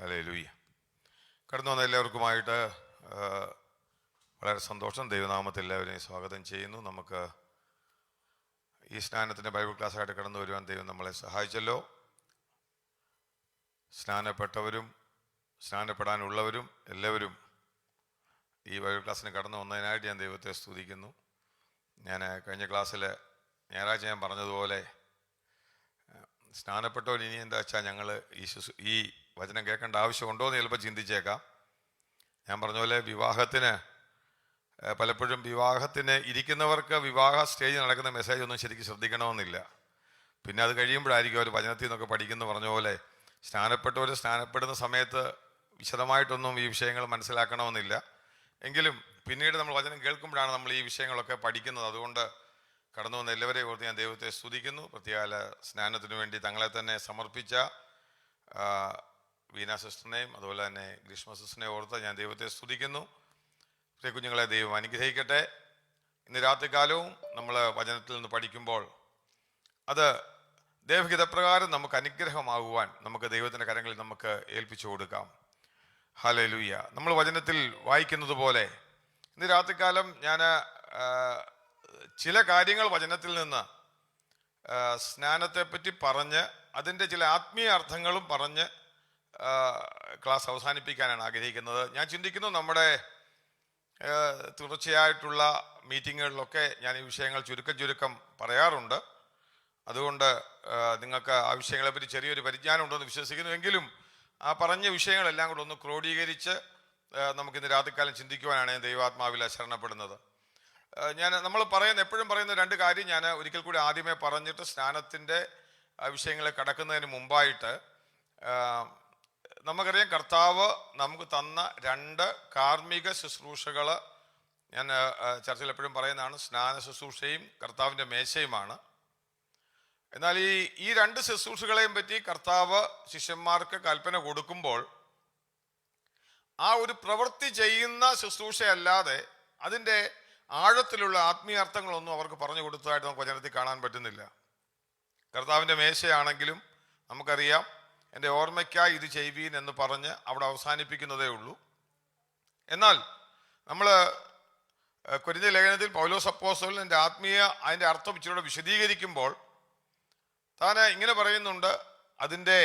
Hallelujah. കടന്നു വന്ന എല്ലാവർക്കുമായിട്ട് വളരെ സന്തോഷം. ദൈവനാമത്തിൽ എല്ലാവരെയും സ്വാഗതം ചെയ്യുന്നു. നമുക്ക് ഈ സ്നാനത്തിൻ്റെ ബൈബിൾ ക്ലാസ്സായിട്ട് കടന്നു വരുവാൻ ദൈവം നമ്മളെ സഹായിച്ചല്ലോ. സ്നാനപ്പെട്ടവരും സ്നാനപ്പെടാനുള്ളവരും എല്ലാവരും ഈ ബൈബിൾ ക്ലാസ്സിന് കടന്നു വന്നതിനായിട്ട് ഞാൻ ദൈവത്തെ സ്തുതിക്കുന്നു. ഞാൻ കഴിഞ്ഞ ക്ലാസ്സിൽ ഞായറാഴ്ച ഞാൻ പറഞ്ഞതുപോലെ സ്നാനപ്പെട്ടവർ ഇനി എന്താ വെച്ചാൽ ഞങ്ങൾ ഈ വചനം കേൾക്കേണ്ട ആവശ്യമുണ്ടോ എന്ന് ചിലപ്പോൾ ചിന്തിച്ചേക്കാം. ഞാൻ പറഞ്ഞ പോലെ പലപ്പോഴും വിവാഹത്തിന് ഇരിക്കുന്നവർക്ക് വിവാഹ സ്റ്റേജിൽ നടക്കുന്ന മെസ്സേജ് ഒന്നും ശരിക്കും ശ്രദ്ധിക്കണമെന്നില്ല. പിന്നെ അത് കഴിയുമ്പോഴായിരിക്കും അവർ വചനത്തിൽ നിന്നൊക്കെ പഠിക്കുന്നു. പറഞ്ഞ പോലെ സ്നാനപ്പെട്ടവർ സ്നാനപ്പെടുന്ന സമയത്ത് വിശദമായിട്ടൊന്നും ഈ വിഷയങ്ങൾ മനസ്സിലാക്കണമെന്നില്ല. എങ്കിലും പിന്നീട് നമ്മൾ വചനം കേൾക്കുമ്പോഴാണ് നമ്മൾ ഈ വിഷയങ്ങളൊക്കെ പഠിക്കുന്നത്. അതുകൊണ്ട് കടന്നു വന്ന എല്ലാവരെയും ഓർത്ത് ഞാൻ ദൈവത്തെ സ്തുതിക്കുന്നു. പ്രത്യേക സ്നാനത്തിനു വേണ്ടി തങ്ങളെ തന്നെ സമർപ്പിച്ച വീണ സിസ്റ്ററിനെയും അതുപോലെ തന്നെ ഗ്രീഷ്മ സിസ്റ്ററിനെയും ഓർത്ത് ഞാൻ ദൈവത്തെ സ്തുതിക്കുന്നു. പ്രിയ കുഞ്ഞുങ്ങളെ, ദൈവം അനുഗ്രഹിക്കട്ടെ. ഇന്ന് രാത്രികാലവും നമ്മൾ വചനത്തിൽ നിന്ന് പഠിക്കുമ്പോൾ അത് ദൈവഹിതപ്രകാരം നമുക്ക് അനുഗ്രഹമാകുവാൻ നമുക്ക് ദൈവത്തിൻ്റെ കരങ്ങളിൽ നമുക്ക് ഏൽപ്പിച്ചു കൊടുക്കാം. ഹല്ലേലൂയ. നമ്മൾ വചനത്തിൽ വായിക്കുന്നത് പോലെ ഇന്ന് രാത്രികാലം ഞാൻ ചില കാര്യങ്ങൾ വചനത്തിൽ നിന്ന് സ്നാനത്തെപ്പറ്റി പറഞ്ഞ് അതിൻ്റെ ചില ആത്മീയ അർത്ഥങ്ങളും പറഞ്ഞ് ക്ലാസ് അവസാനിപ്പിക്കാനാണ് ആഗ്രഹിക്കുന്നത്. ഞാൻ ചിന്തിക്കുന്നു നമ്മുടെ തുടർച്ചയായിട്ടുള്ള മീറ്റിങ്ങുകളിലൊക്കെ ഞാൻ ഈ വിഷയങ്ങൾ ചുരുക്കം പറയാറുണ്ട്. അതുകൊണ്ട് നിങ്ങൾക്ക് ആ വിഷയങ്ങളെപ്പറ്റി ചെറിയൊരു പരിജ്ഞാനം ഉണ്ടെന്ന് വിശ്വസിക്കുന്നു. എങ്കിലും ആ പറഞ്ഞ വിഷയങ്ങളെല്ലാം കൂടെ ഒന്ന് ക്രോഡീകരിച്ച് നമുക്കിന്ന് രാത്രികാലം ചിന്തിക്കുവാനാണ് ദൈവാത്മാവിൽ ശരണപ്പെടുന്നത്. നമ്മൾ എപ്പോഴും പറയുന്ന രണ്ട് കാര്യം ഞാൻ ഒരിക്കൽ കൂടി ആദ്യമേ പറഞ്ഞിട്ട് സ്നാനത്തിൻ്റെ വിഷയങ്ങളെ കടക്കുന്നതിന് മുമ്പായിട്ട് നമുക്കറിയാം കർത്താവ് നമുക്ക് തന്ന രണ്ട് കാർമ്മിക ശുശ്രൂഷകൾ ഞാൻ ചർച്ചയിൽ എപ്പോഴും പറയുന്നതാണ്. സ്നാന ശുശ്രൂഷയും കർത്താവിൻ്റെ മേശയുമാണ്. എന്നാൽ ഈ രണ്ട് ശുശ്രൂഷകളെയും പറ്റി കർത്താവ് ശിഷ്യന്മാർക്ക് കൽപ്പന കൊടുക്കുമ്പോൾ ആ ഒരു പ്രവൃത്തി ചെയ്യുന്ന ശുശ്രൂഷയല്ലാതെ അതിൻ്റെ ആഴത്തിലുള്ള ആത്മീയ അർത്ഥങ്ങളൊന്നും അവർക്ക് പറഞ്ഞു കൊടുത്തതായിട്ട് നമുക്ക് വചനത്തിൽ കാണാൻ പറ്റുന്നില്ല. കർത്താവിൻ്റെ മേശയാണെങ്കിലും നമുക്കറിയാം എൻ്റെ ഓർമ്മയ്ക്കായി ഇത് ചെയ്യുവീൻ എന്ന് പറഞ്ഞ് അവിടെ അവസാനിപ്പിക്കുന്നതേ ഉള്ളൂ. എന്നാൽ നമ്മൾ കൊരിന്ത്യ ലേഖനത്തിൽ പൗലോസ് അപ്പോസ്തലൻ അതിൻ്റെ അർത്ഥം ഇച്ചിരി വിശദീകരിക്കുമ്പോൾ താൻ ഇങ്ങനെ പറയുന്നുണ്ട്. അതിൻ്റെ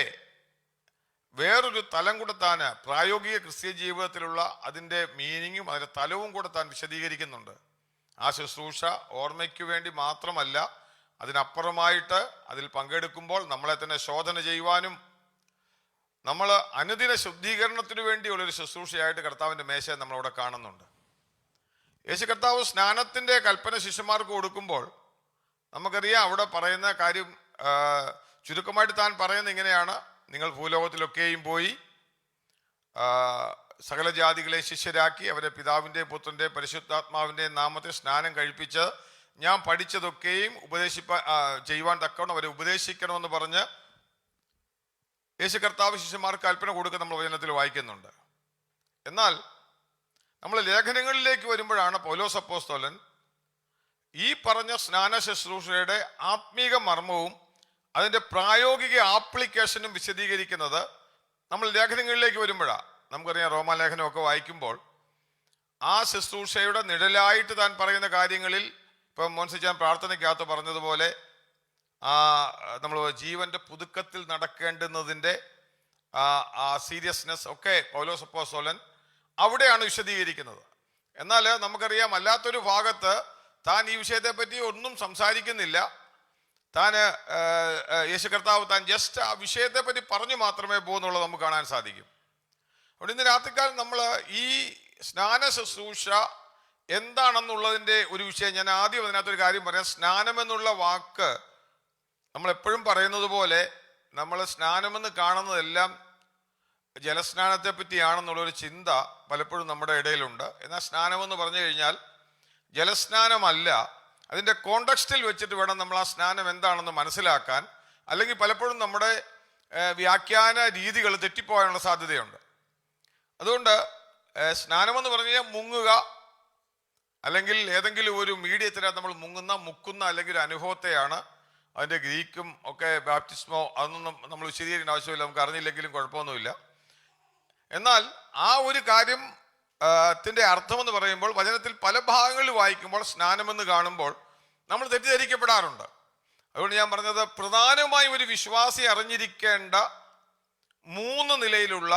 വേറൊരു തലം കൂടെ താൻ പ്രായോഗിക ക്രിസ്ത്യ ജീവിതത്തിലുള്ള അതിൻ്റെ മീനിങ്ങും അതിൻ്റെ തലവും കൂടെ താൻ വിശദീകരിക്കുന്നുണ്ട്. ആ ശുശ്രൂഷ ഓർമ്മയ്ക്ക് വേണ്ടി മാത്രമല്ല, അതിനപ്പുറമായിട്ട് അതിൽ പങ്കെടുക്കുമ്പോൾ നമ്മളെ തന്നെ ശോധന ചെയ്യുവാനും നമ്മൾ അനുദിന ശുദ്ധീകരണത്തിനു വേണ്ടിയുള്ളൊരു ശുശ്രൂഷയായിട്ട് കർത്താവിൻ്റെ മേശയെ നമ്മളവിടെ കാണുന്നുണ്ട്. യേശു കർത്താവ് സ്നാനത്തിൻ്റെ കൽപ്പന ശിഷ്യന്മാർക്ക് കൊടുക്കുമ്പോൾ നമുക്കറിയാം അവിടെ പറയുന്ന കാര്യം ചുരുക്കമായിട്ട് താൻ പറയുന്നത് ഇങ്ങനെയാണ്: നിങ്ങൾ ഭൂലോകത്തിലൊക്കെയും പോയി സകല ജാതികളെ ശിഷ്യരാക്കി അവരെ പിതാവിൻ്റെ പുത്രൻ്റെ പരിശുദ്ധാത്മാവിൻ്റെ നാമത്തെ സ്നാനം കഴിപ്പിച്ച് ഞാൻ പഠിച്ചതൊക്കെയും ചെയ്യുവാൻ തക്കവണ്ണം അവരെ ഉപദേശിക്കണമെന്ന് പറഞ്ഞ് യേശു കർത്താവ് ശിഷ്യന്മാർക്ക് കൽപ്പന കൊടുക്കുക നമ്മൾ വചനത്തിൽ വായിക്കുന്നുണ്ട്. എന്നാൽ നമ്മൾ ലേഖനങ്ങളിലേക്ക് വരുമ്പോഴാണ് പൗലോസ് അപ്പോസ്തലൻ ഈ പറഞ്ഞ സ്നാന ശുശ്രൂഷയുടെ ആത്മീക മർമ്മവും അതിൻ്റെ പ്രായോഗിക ആപ്ലിക്കേഷനും വിശദീകരിക്കുന്നത് നമ്മൾ ലേഖനങ്ങളിലേക്ക് വരുമ്പോഴാണ്. നമുക്കറിയാം റോമാലേഖനമൊക്കെ വായിക്കുമ്പോൾ ആ ശുശ്രൂഷയുടെ നിഴലായിട്ട് താൻ പറയുന്ന കാര്യങ്ങളിൽ ഇപ്പം മോൻസിച്ചാൻ പ്രാർത്ഥനയ്ക്കകത്ത് പറഞ്ഞതുപോലെ നമ്മൾ ജീവന്റെ പുതുക്കത്തിൽ നടക്കേണ്ടുന്നതിൻ്റെ ആ സീരിയസ്നെസ് ഒക്കെ പൗലോസ് അപ്പോസ്തലൻ അവിടെയാണ് വിശദീകരിക്കുന്നത്. എന്നാൽ നമുക്കറിയാം അല്ലാത്തൊരു ഭാഗത്ത് താൻ ഈ വിഷയത്തെപ്പറ്റി ഒന്നും സംസാരിക്കുന്നില്ല. യേശു കർത്താവ് താൻ ജസ്റ്റ് ആ വിഷയത്തെപ്പറ്റി പറഞ്ഞു മാത്രമേ പോകുന്നുള്ളൂ നമുക്ക് കാണാൻ സാധിക്കും. അവിടെ ഇന്ന് രാത്രിക്കാലം നമ്മൾ ഈ സ്നാന ശുശ്രൂഷ എന്താണെന്നുള്ളതിൻ്റെ ഒരു വിഷയം ഞാൻ ആദ്യം അതിനകത്തൊരു കാര്യം പറയാം. സ്നാനം എന്നുള്ള വാക്ക് നമ്മളെപ്പോഴും പറയുന്നത് പോലെ നമ്മൾ സ്നാനമെന്ന് കാണുന്നതെല്ലാം ജലസ്നാനത്തെ പറ്റിയാണെന്നുള്ളൊരു ചിന്ത പലപ്പോഴും നമ്മുടെ ഇടയിലുണ്ട്. എന്നാൽ സ്നാനമെന്ന് പറഞ്ഞു കഴിഞ്ഞാൽ ജലസ്നാനമല്ല, അതിൻ്റെ കോണ്ടെക്സ്റ്റിൽ വെച്ചിട്ട് വേണം നമ്മൾ ആ സ്നാനം എന്താണെന്ന് മനസ്സിലാക്കാൻ. അല്ലെങ്കിൽ പലപ്പോഴും നമ്മുടെ വ്യാഖ്യാന രീതികൾ തെറ്റിപ്പോകാനുള്ള സാധ്യതയുണ്ട്. അതുകൊണ്ട് സ്നാനമെന്ന് പറഞ്ഞു കഴിഞ്ഞാൽ മുങ്ങുക, അല്ലെങ്കിൽ ഏതെങ്കിലും ഒരു മീഡിയത്തിനകത്ത് നമ്മൾ മുക്കുന്ന അല്ലെങ്കിൽ ഒരു അനുഭവത്തെയാണ്. അതിൻ്റെ ഗ്രീക്കും ഒക്കെ ബാപ്റ്റിസ്മോ അതൊന്നും നമ്മൾ വിശദീകരിക്കേണ്ട ആവശ്യമില്ല, നമുക്ക് അറിഞ്ഞില്ലെങ്കിലും കുഴപ്പമൊന്നുമില്ല. എന്നാൽ ആ ഒരു കാര്യം ത്തിന്റെ അർത്ഥമെന്ന് പറയുമ്പോൾ വചനത്തിൽ പല ഭാഗങ്ങളിൽ വായിക്കുമ്പോൾ സ്നാനമെന്ന് കാണുമ്പോൾ നമ്മൾ തെറ്റിദ്ധരിക്കപ്പെടാറുണ്ട്. അതുകൊണ്ട് ഞാൻ പറഞ്ഞത് പ്രധാനമായും ഒരു വിശ്വാസി അറിഞ്ഞിരിക്കേണ്ട 3 നിലയിലുള്ള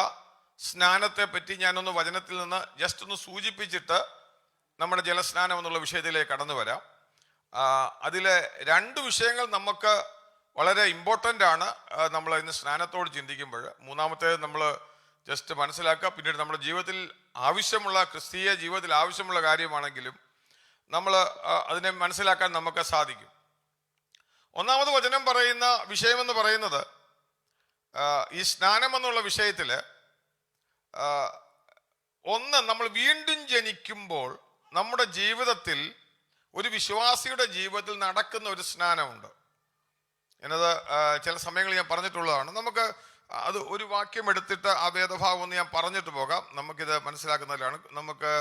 സ്നാനത്തെ പറ്റി ഞാനൊന്ന് വചനത്തിൽ നിന്ന് ജസ്റ്റ് ഒന്ന് സൂചിപ്പിച്ചിട്ട് നമ്മുടെ ജലസ്നാനം എന്നുള്ള വിഷയത്തിലേക്ക് കടന്നു വരാം. അതിലെ 2 വിഷയങ്ങൾ നമുക്ക് വളരെ ഇമ്പോർട്ടൻ്റ് ആണ്. നമ്മൾ ഇന്ന് സ്നാനത്തോട് ചിന്തിക്കുമ്പോൾ മൂന്നാമത്തേത് നമ്മൾ ജസ്റ്റ് മനസ്സിലാക്കുക. പിന്നീട് നമ്മുടെ ജീവിതത്തിൽ ആവശ്യമുള്ള, ക്രിസ്തീയ ജീവിതത്തിൽ ആവശ്യമുള്ള കാര്യമാണെങ്കിലും നമ്മൾ അതിനെ മനസ്സിലാക്കാൻ നമുക്ക് സാധിക്കും. ഒന്നാമത് വചനം പറയുന്ന വിഷയമെന്ന് പറയുന്നത് ഈ സ്നാനം എന്നുള്ള വിഷയത്തിൽ ഒന്ന്, നമ്മൾ വീണ്ടും ജനിക്കുമ്പോൾ നമ്മുടെ ജീവിതത്തിൽ, ഒരു വിശ്വാസിയുടെ ജീവിതത്തിൽ നടക്കുന്ന ഒരു സ്നാനമുണ്ട്. എന്നത് ചില സമയങ്ങളിൽ ഞാൻ പറഞ്ഞിട്ടുള്ളതാണ്. നമുക്ക് അത് ഒരു വാക്യം എടുത്തിട്ട് ആ വേദഭാഗം ഒന്ന് ഞാൻ പറഞ്ഞിട്ട് പോകാം, നമുക്കിത് മനസ്സിലാക്കുന്നതിലാണ്. നമുക്ക്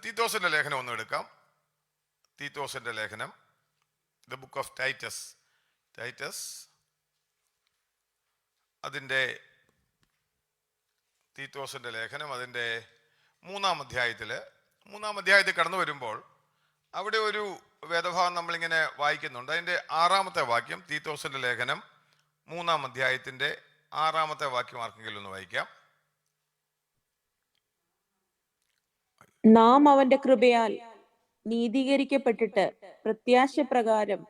തീത്തോസിന്റെ ലേഖനം ഒന്ന് എടുക്കാം. തീത്തോസിന്റെ ലേഖനം, ദ ബുക്ക് ഓഫ് ടൈറ്റസ്, അതിൻ്റെ തീത്തോസിന്റെ ലേഖനം അതിൻ്റെ 3-ാം അധ്യായത്തിൽ കടന്നു വരുമ്പോൾ അവിടെ ഒരു വേദഭാഗം നമ്മളിങ്ങനെ വായിക്കുന്നുണ്ട്. അതിൻ്റെ 6-ാമത്തെ വാക്യം, തീത്തോസിന്റെ ലേഖനം 3-ാം അധ്യായത്തിന്റെ 6-ാമത്തെ വാക്യം ആർക്കെങ്കിലും ഒന്ന് വായിക്കാം. നാം അവന്റെ കൃപയാൽ നീതീകരിക്കപ്പെട്ടിട്ട് പ്രത്യാശ പ്രകാരം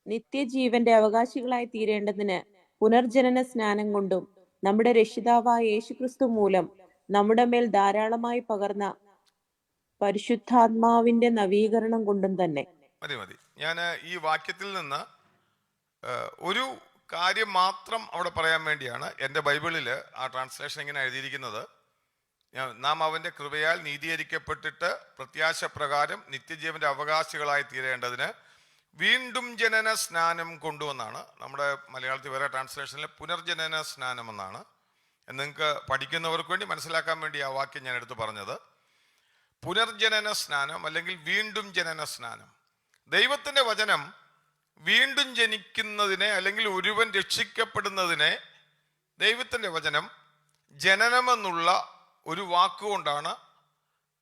നിത്യജീവന്റെ അവകാശികളായി തീരേണ്ടതിന് പുനർജനന സ്നാനം കൊണ്ടും നമ്മുടെ രക്ഷിതാവായ യേശുക്രിസ്തു മൂലം നമ്മുടെ മേൽ ധാരാളമായി പകർന്ന പരിശുദ്ധാത്മാവിന്റെ നവീകരണം കൊണ്ടും തന്നെ. മതി. ഞാൻ ഈ വാക്യത്തിൽ നിന്ന് ഒരു കാര്യം മാത്രം അവിടെ പറയാൻ വേണ്ടിയാണ്. എൻ്റെ ബൈബിളിൽ ആ ട്രാൻസ്ലേഷൻ ഇങ്ങനെ എഴുതിയിരിക്കുന്നത്, നാം അവൻ്റെ കൃപയാൽ നീതീകരിക്കപ്പെട്ടിട്ട് പ്രത്യാശ പ്രകാരം നിത്യജീവന്റെ അവകാശികളായി തീരേണ്ടതിന് വീണ്ടും ജനന സ്നാനം കൊണ്ടുവന്നാണ്. നമ്മുടെ മലയാളത്തിൽ വേറെ ട്രാൻസ്ലേഷനിൽ പുനർജനന സ്നാനം എന്നാണ്. നിങ്ങൾക്ക് പഠിക്കുന്നവർക്ക് വേണ്ടി മനസ്സിലാക്കാൻ വേണ്ടി ആ വാക്യം ഞാൻ എടുത്തു പറഞ്ഞത്. പുനർജനന സ്നാനം അല്ലെങ്കിൽ വീണ്ടും ജനന സ്നാനം. ദൈവത്തിൻ്റെ വചനം വീണ്ടും ജനിക്കുന്നതിനെ അല്ലെങ്കിൽ ഒരുവൻ രക്ഷിക്കപ്പെടുന്നതിനെ ദൈവത്തിൻ്റെ വചനം ജനനമെന്നുള്ള ഒരു വാക്കുകൊണ്ടാണ്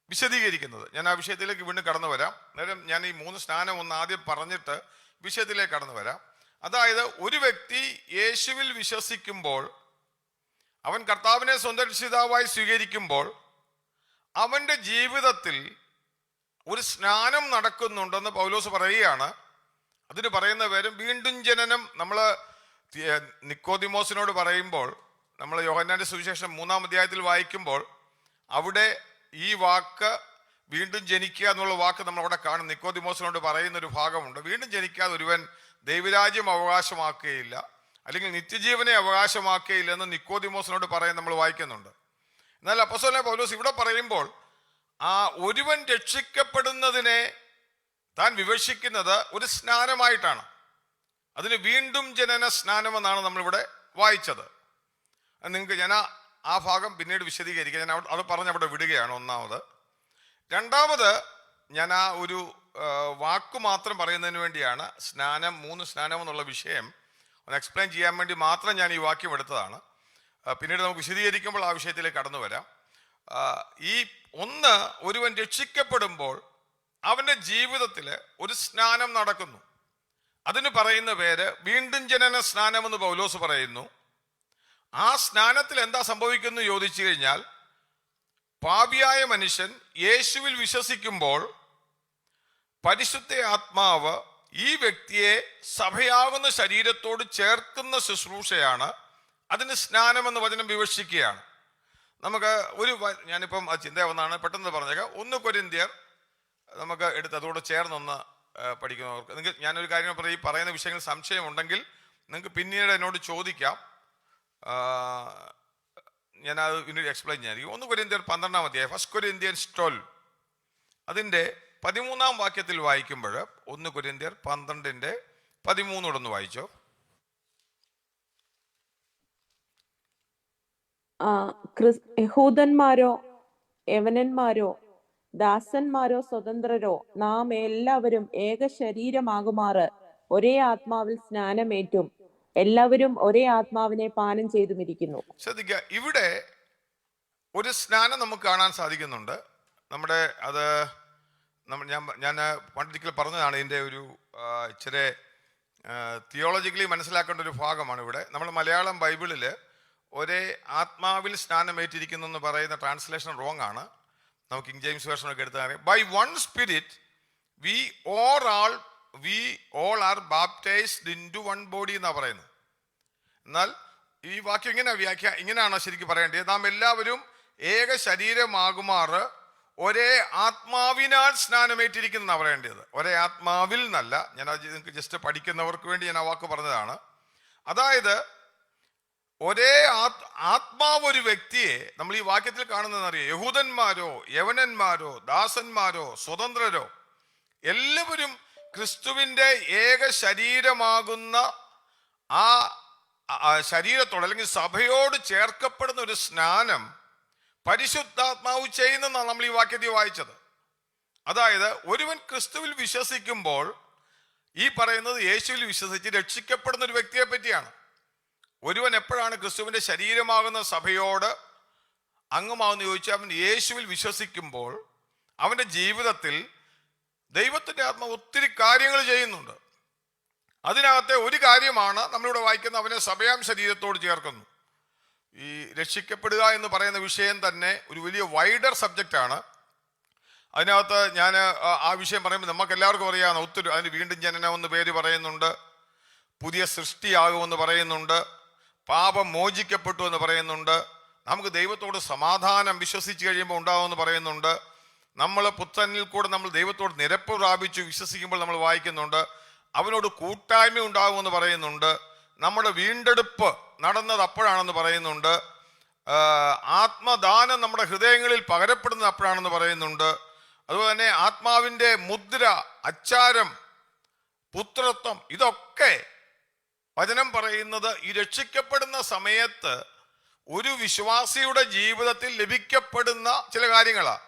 വിശദീകരിക്കുന്നത്. ഞാൻ ആ വിഷയത്തിലേക്ക് വീണ്ടും കടന്നു വരാം. നേരം ഞാൻ ഈ 3 സ്നാനം ഒന്ന് ആദ്യം പറഞ്ഞിട്ട് വിഷയത്തിലേക്ക് കടന്നു വരാം. അതായത്, ഒരു വ്യക്തി യേശുവിൽ വിശ്വസിക്കുമ്പോൾ, അവൻ കർത്താവിനെ സ്വന്തം രക്ഷിതാവായി സ്വീകരിക്കുമ്പോൾ അവൻ്റെ ജീവിതത്തിൽ ഒരു സ്നാനം നടക്കുന്നുണ്ടെന്ന് പൗലോസ് പറയുകയാണ്. അതിന് പറയുന്ന പേരും വീണ്ടും ജനനം. നമ്മൾ നിക്കോദിമോസിനോട് പറയുമ്പോൾ, നമ്മൾ യോഹന്നാന്റെ സുവിശേഷം 3-ാം അധ്യായത്തിൽ വായിക്കുമ്പോൾ അവിടെ ഈ വാക്ക് വീണ്ടും ജനിക്കുക എന്നുള്ള വാക്ക് നമ്മൾ അവിടെ കാണും. നിക്കോദിമോസിനോട് പറയുന്ന ഒരു ഭാഗമുണ്ട്. വീണ്ടും ജനിക്കാതെ ഒരുവൻ ദൈവരാജ്യം അവകാശമാക്കുകയില്ല, അല്ലെങ്കിൽ നിത്യജീവനെ അവകാശമാക്കുകയില്ല എന്ന് നിക്കോദിമോസിനോട് പറയാൻ നമ്മൾ വായിക്കുന്നുണ്ട്. എന്നാൽ അപ്പോസ്തലനായ പൗലോസ് ഇവിടെ പറയുമ്പോൾ ആ ഒരുവൻ രക്ഷിക്കപ്പെടുന്നതിനെ താൻ വിവക്ഷിക്കുന്നത് ഒരു സ്നാനമായിട്ടാണ്. അതിന് വീണ്ടും ജനന സ്നാനമെന്നാണ് നമ്മളിവിടെ വായിച്ചത്. നിങ്ങൾക്ക് ഞാൻ ആ ഭാഗം പിന്നീട് വിശദീകരിക്കുക. ഞാൻ അത് പറഞ്ഞ് അവിടെ വിടുകയാണ്. ഒന്നാമത്. രണ്ടാമത്, ഞാൻ ആ ഒരു വാക്ക് മാത്രം പറയുന്നതിന് വേണ്ടിയാണ് സ്നാനം, 3 സ്നാനം എന്നുള്ള വിഷയം ഒന്ന് എക്സ്പ്ലെയിൻ ചെയ്യാൻ വേണ്ടി മാത്രം ഞാൻ ഈ വാക്യം എടുത്തതാണ്. പിന്നീട് നമുക്ക് വിശദീകരിക്കുമ്പോൾ ആ വിഷയത്തിലേക്ക് കടന്നു വരാം. ഈ ഒന്ന്, ഒരുവൻ രക്ഷിക്കപ്പെടുമ്പോൾ അവൻ്റെ ജീവിതത്തിൽ ഒരു സ്നാനം നടക്കുന്നു. അതിന് പറയുന്ന പേര് വീണ്ടും ജനന സ്നാനമെന്ന് പൗലോസ് പറയുന്നു. ആ സ്നാനത്തിൽ എന്താ സംഭവിക്കുന്നു ചോദിച്ചു കഴിഞ്ഞാൽ, പാപിയായ മനുഷ്യൻ യേശുവിൽ വിശ്വസിക്കുമ്പോൾ പരിശുദ്ധ ആത്മാവ് ഈ വ്യക്തിയെ സഭയാകുന്ന ശരീരത്തോട് ചേർക്കുന്ന ശുശ്രൂഷയാണ്. അതിന് സ്നാനമെന്ന് വചനം വിവക്ഷിക്കുകയാണ്. നമുക്ക് ഞാനിപ്പം ആ ചിന്ത ഒന്നാണ് പെട്ടെന്ന് പറഞ്ഞേക്കാം. 1 കൊരിന്ത്യർ നമുക്ക് എടുത്ത് അതോട് ചേർന്നൊന്ന് പഠിക്കുന്നവർക്ക്, നിങ്ങൾക്ക് ഞാനൊരു കാര്യം ഈ പറയുന്ന വിഷയങ്ങൾ സംശയമുണ്ടെങ്കിൽ നിങ്ങൾക്ക് പിന്നീട് എന്നോട് ചോദിക്കാം. ഞാനത് പിന്നീട് എക്സ്പ്ലെയിൻ ചെയ്യായിരിക്കും. 1 കൊരിന്ത്യർ 12-ാം അധ്യായം, 1 Corinthians 12, അതിൻ്റെ 13-ാം വാക്യത്തിൽ വായിക്കുമ്പോൾ, 1 കൊരിന്ത്യർ 12-ന്റെ 13 വായിച്ചോ. യഹൂദന്മാരോ യവനന്മാരോ ദാസന്മാരോ സ്വതന്ത്രരോ നാം എല്ലാവരും ഏക ശരീരമാകുമാറ് ഒരേ ആത്മാവിൽ സ്നാനമേറ്റും എല്ലാവരും ഒരേ ആത്മാവിനെ പാനം ചെയ്തുമിരിക്കുന്നു. ശ്രദ്ധിക്കുക, ഇവിടെ ഒരു സ്നാനം നമുക്ക് കാണാൻ സാധിക്കുന്നുണ്ട്. നമ്മുടെ അത് ഞാൻ പണ്ടൊരിക്കൽ പറഞ്ഞതാണ്. ഇതിൻ്റെ ഒരു ഇച്ചിരി തിയോളജിക്കലി മനസ്സിലാക്കേണ്ട ഒരു ഭാഗമാണ് ഇവിടെ. നമ്മൾ മലയാളം ബൈബിളിൽ ഒരേ ആത്മാവിൽ സ്നാനമേറ്റിരിക്കുന്നു എന്ന് പറയുന്ന ട്രാൻസ്ലേഷൻ റോങ് ആണ്. നമുക്ക് കിങ് ജെയിംസ് വേർഷനൊക്കെ എടുത്താൽ by one spirit we all are baptised into one body എന്നാണ് പറയുന്നത്. എന്നാൽ ഈ വാക്യം ഇങ്ങനെയാണോ ശരിക്കും പറയേണ്ടത്? നാം എല്ലാവരും ഏക ശരീരമാകുമാറ് ഒരേ ആത്മാവിനാൽ സ്നാനമേറ്റിരിക്കുന്നതാണ് പറയേണ്ടത്. ഒരേ ആത്മാവിൽ എന്നല്ല. ഞാൻ അത് നിങ്ങൾക്ക് ജസ്റ്റ് പഠിക്കുന്നവർക്ക് വേണ്ടി ഞാൻ ആ വാക്ക് പറഞ്ഞതാണ്. അതായത് ഒരേ ആത്മാവ് ഒരു വ്യക്തിയെ നമ്മൾ ഈ വാക്യത്തിൽ കാണുന്നതെന്നറിയാം. യഹൂദന്മാരോ യവനന്മാരോ ദാസന്മാരോ സ്വതന്ത്രരോ എല്ലാവരും ക്രിസ്തുവിൻ്റെ ഏക ശരീരമാകുന്ന ആ ശരീരത്തോട് അല്ലെങ്കിൽ സഭയോട് ചേർക്കപ്പെടുന്ന ഒരു സ്നാനം പരിശുദ്ധാത്മാവ് ചെയ്യുന്നതാണ് നമ്മൾ ഈ വാക്യത്തിൽ വായിച്ചത്. അതായത് ഒരുവൻ ക്രിസ്തുവിൽ വിശ്വസിക്കുമ്പോൾ, ഈ പറയുന്നത് യേശുവിൽ വിശ്വസിച്ച് രക്ഷിക്കപ്പെടുന്ന ഒരു വ്യക്തിയെ പറ്റിയാണ്. ഒരുവൻ എപ്പോഴാണ് ക്രിസ്തുവിൻ്റെ ശരീരമാകുന്ന സഭയോട് അംഗമാവെന്ന് ചോദിച്ചാൽ അവൻ യേശുവിൽ വിശ്വസിക്കുമ്പോൾ അവൻ്റെ ജീവിതത്തിൽ ദൈവത്തിൻ്റെ ആത്മാവ് ഒത്തിരി കാര്യങ്ങൾ ചെയ്യുന്നുണ്ട്. അതിനകത്തെ ഒരു കാര്യമാണ് നമ്മളിവിടെ വായിക്കുന്ന അവനെ സഭയാം ശരീരത്തോട് ചേർക്കുന്നു. ഈ രക്ഷിക്കപ്പെടുക എന്ന് പറയുന്ന വിഷയം തന്നെ ഒരു വലിയ വൈഡർ സബ്ജക്റ്റാണ്. അതിനകത്ത് ഞാൻ ആ വിഷയം പറയുമ്പോൾ നമുക്ക് എല്ലാവർക്കും അറിയാവുന്ന ഒത്തിരി, അതിന് വീണ്ടും ജനനം എന്ന് പേര് പറയുന്നുണ്ട്, പുതിയ സൃഷ്ടിയാകുമെന്ന് പറയുന്നുണ്ട്, പാപം മോചിക്കപ്പെട്ടു എന്ന് പറയുന്നുണ്ട്, നമുക്ക് ദൈവത്തോട് സമാധാനം വിശ്വസിച്ച് കഴിയുമ്പോൾ ഉണ്ടാകുമെന്ന് പറയുന്നുണ്ട്, നമ്മൾ പുത്രനിൽ കൂടെ നമ്മൾ ദൈവത്തോട് നിരപ്പ് പ്രാപിച്ചു വിശ്വസിക്കുമ്പോൾ നമ്മൾ വായിക്കുന്നുണ്ട്, അവനോട് കൂട്ടായ്മ ഉണ്ടാകുമെന്ന് പറയുന്നുണ്ട്, നമ്മുടെ വീണ്ടെടുപ്പ് നടന്നത് അപ്പോഴാണെന്ന് പറയുന്നുണ്ട്, ആത്മദാനം നമ്മുടെ ഹൃദയങ്ങളിൽ പകരപ്പെടുന്നത് അപ്പോഴാണെന്ന് പറയുന്നുണ്ട്. അതുപോലെ തന്നെ ആത്മാവിൻ്റെ മുദ്ര, അച്ചാരം, പുത്രത്വം, ഇതൊക്കെ വചനം പറയുന്നത് ഈ രക്ഷിക്കപ്പെടുന്ന സമയത്ത് ഒരു വിശ്വാസിയുടെ ജീവിതത്തിൽ ലഭിക്കപ്പെടുന്ന ചില കാര്യങ്ങളാണ്.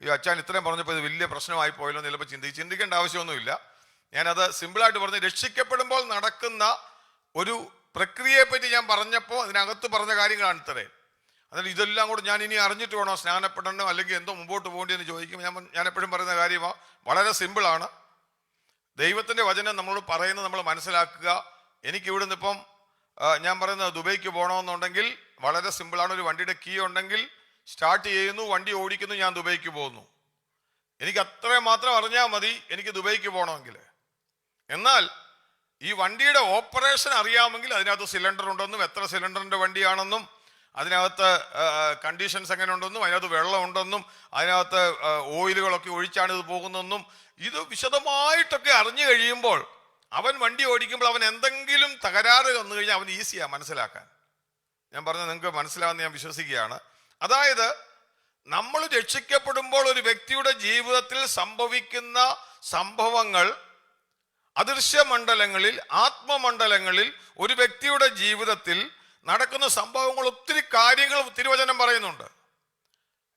ഈ അച്ഛൻ ഇത്രയും പറഞ്ഞപ്പോൾ ഇത് വലിയ പ്രശ്നമായി പോയല്ലോ എന്ന് ചിലപ്പോൾ ചിന്തിക്കേണ്ട ആവശ്യമൊന്നുമില്ല. ഞാനത് സിമ്പിളായിട്ട് പറഞ്ഞ് രക്ഷിക്കപ്പെടുമ്പോൾ നടക്കുന്ന ഒരു പ്രക്രിയയെപ്പറ്റി ഞാൻ പറഞ്ഞപ്പോൾ അതിനകത്ത് പറഞ്ഞ കാര്യങ്ങളാണ് ഇത്രയും. അതിൽ ഇതെല്ലാം കൂടെ ഞാൻ ഇനി അറിഞ്ഞിട്ട് വേണോ സ്നാനപ്പെടണോ അല്ലെങ്കിൽ എന്തോ മുമ്പോട്ട് പോകേണ്ടതെന്ന് ചോദിക്കും. ഞാൻ എപ്പോഴും പറയുന്ന കാര്യമാണ്, വളരെ സിമ്പിളാണ്. ദൈവത്തിൻ്റെ വചനം നമ്മളോട് പറയുന്നത് നമ്മൾ മനസ്സിലാക്കുക. എനിക്ക് ഇവിടുന്ന് ഇപ്പം ഞാൻ പറയുന്നത് ദുബൈക്ക് പോകണമെന്നുണ്ടെങ്കിൽ വളരെ സിമ്പിളാണ്. ഒരു വണ്ടിയുടെ കീ ഉണ്ടെങ്കിൽ സ്റ്റാർട്ട് ചെയ്യുന്നു, വണ്ടി ഓടിക്കുന്നു, ഞാൻ ദുബൈക്ക് പോകുന്നു. എനിക്ക് അത്രയും മാത്രം അറിഞ്ഞാൽ മതി എനിക്ക് ദുബൈക്ക് പോകണമെങ്കിൽ. എന്നാൽ ഈ വണ്ടിയുടെ ഓപ്പറേഷൻ അറിയാമെങ്കിൽ അതിനകത്ത് സിലിണ്ടർ ഉണ്ടെന്നും എത്ര സിലിണ്ടറിൻ്റെ വണ്ടിയാണെന്നും അതിനകത്ത് കണ്ടീഷൻസ് എങ്ങനെ ഉണ്ടെന്നും അതിനകത്ത് വെള്ളം ഉണ്ടെന്നും അതിനകത്ത് ഓയിലുകളൊക്കെ ഒഴിച്ചാണ് ഇത് പോകുന്നതെന്നും ഇത് വിശദമായിട്ടൊക്കെ അറിഞ്ഞു കഴിയുമ്പോൾ അവൻ വണ്ടി ഓടിക്കുമ്പോൾ അവൻ എന്തെങ്കിലും തകരാറ് വന്നു കഴിഞ്ഞാൽ അവൻ ഈസിയാണ് മനസ്സിലാക്കാൻ. ഞാൻ പറഞ്ഞത് നിങ്ങൾക്ക് മനസ്സിലാവുന്ന ഞാൻ വിശ്വസിക്കുകയാണ്. അതായത് നമ്മൾ രക്ഷിക്കപ്പെടുമ്പോൾ ഒരു വ്യക്തിയുടെ ജീവിതത്തിൽ സംഭവിക്കുന്ന സംഭവങ്ങൾ അദൃശ്യമണ്ഡലങ്ങളിൽ, ആത്മമണ്ഡലങ്ങളിൽ ഒരു വ്യക്തിയുടെ ജീവിതത്തിൽ നടക്കുന്ന സംഭവങ്ങൾ, ഒത്തിരി കാര്യങ്ങൾ തിരുവചനം പറയുന്നുണ്ട്.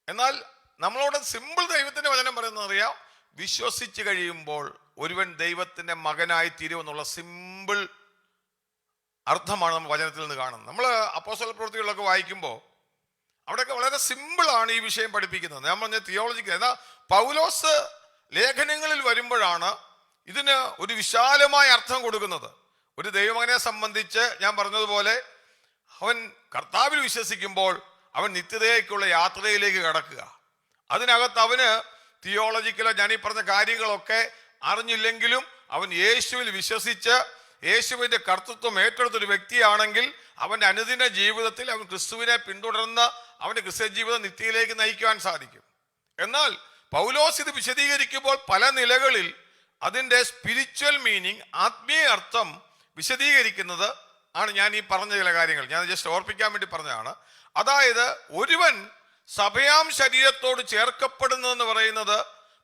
എന്നാൽ നമ്മളോട് സിമ്പിൾ ദൈവത്തിന്റെ വചനം പറയുന്നത് അറിയാം, വിശ്വസിച്ച് കഴിയുമ്പോൾ ഒരുവൻ ദൈവത്തിന്റെ മകനായി തീരുമെന്നുള്ള സിമ്പിൾ അർത്ഥമാണ് നമ്മൾ വചനത്തിൽ നിന്ന് കാണുന്നത്. നമ്മൾ അപ്പോസ്തല പ്രവൃത്തികളിലൊക്കെ വായിക്കുമ്പോൾ അവിടെയൊക്കെ വളരെ സിമ്പിളാണ് ഈ വിഷയം പഠിപ്പിക്കുന്നത്. ഞാൻ പറഞ്ഞ തിയോളജിക്കൽ. എന്നാൽ പൗലോസ് ലേഖനങ്ങളിൽ വരുമ്പോഴാണ് ഇതിന് ഒരു വിശാലമായ അർത്ഥം കൊടുക്കുന്നത്. ഒരു ദൈവമകനെ സംബന്ധിച്ച് ഞാൻ പറഞ്ഞതുപോലെ അവൻ കർത്താവിൽ വിശ്വസിക്കുമ്പോൾ അവൻ നിത്യതയ്ക്കുള്ള യാത്രയിലേക്ക് കടക്കുക. അതിനകത്ത് അവന് തിയോളജിക്കലോ ഞാൻ ഈ പറഞ്ഞ കാര്യങ്ങളൊക്കെ അറിഞ്ഞില്ലെങ്കിലും അവൻ യേശുവിൽ വിശ്വസിച്ച് യേശുവിൻ്റെ കർത്തൃത്വം ഏറ്റെടുത്തൊരു വ്യക്തിയാണെങ്കിൽ അവൻ്റെ അനുദിന ജീവിതത്തിൽ അവൻ ക്രിസ്തുവിനെ പിന്തുടർന്ന് അവൻ്റെ ക്രിസ്ത്യ ജീവിതം നിത്യയിലേക്ക് നയിക്കുവാൻ സാധിക്കും. എന്നാൽ പൗലോസ് ഇത് വിശദീകരിക്കുമ്പോൾ പല നിലകളിൽ അതിൻ്റെ സ്പിരിച്വൽ മീനിങ്, ആത്മീയ അർത്ഥം വിശദീകരിക്കുന്നത് ആണ് ഞാൻ ഈ പറഞ്ഞ ചില കാര്യങ്ങൾ. ഞാൻ ജസ്റ്റ് ഓർപ്പിക്കാൻ വേണ്ടി പറഞ്ഞതാണ്. അതായത് ഒരുവൻ സഭയാം ശരീരത്തോട് ചേർക്കപ്പെടുന്നതെന്ന് പറയുന്നത്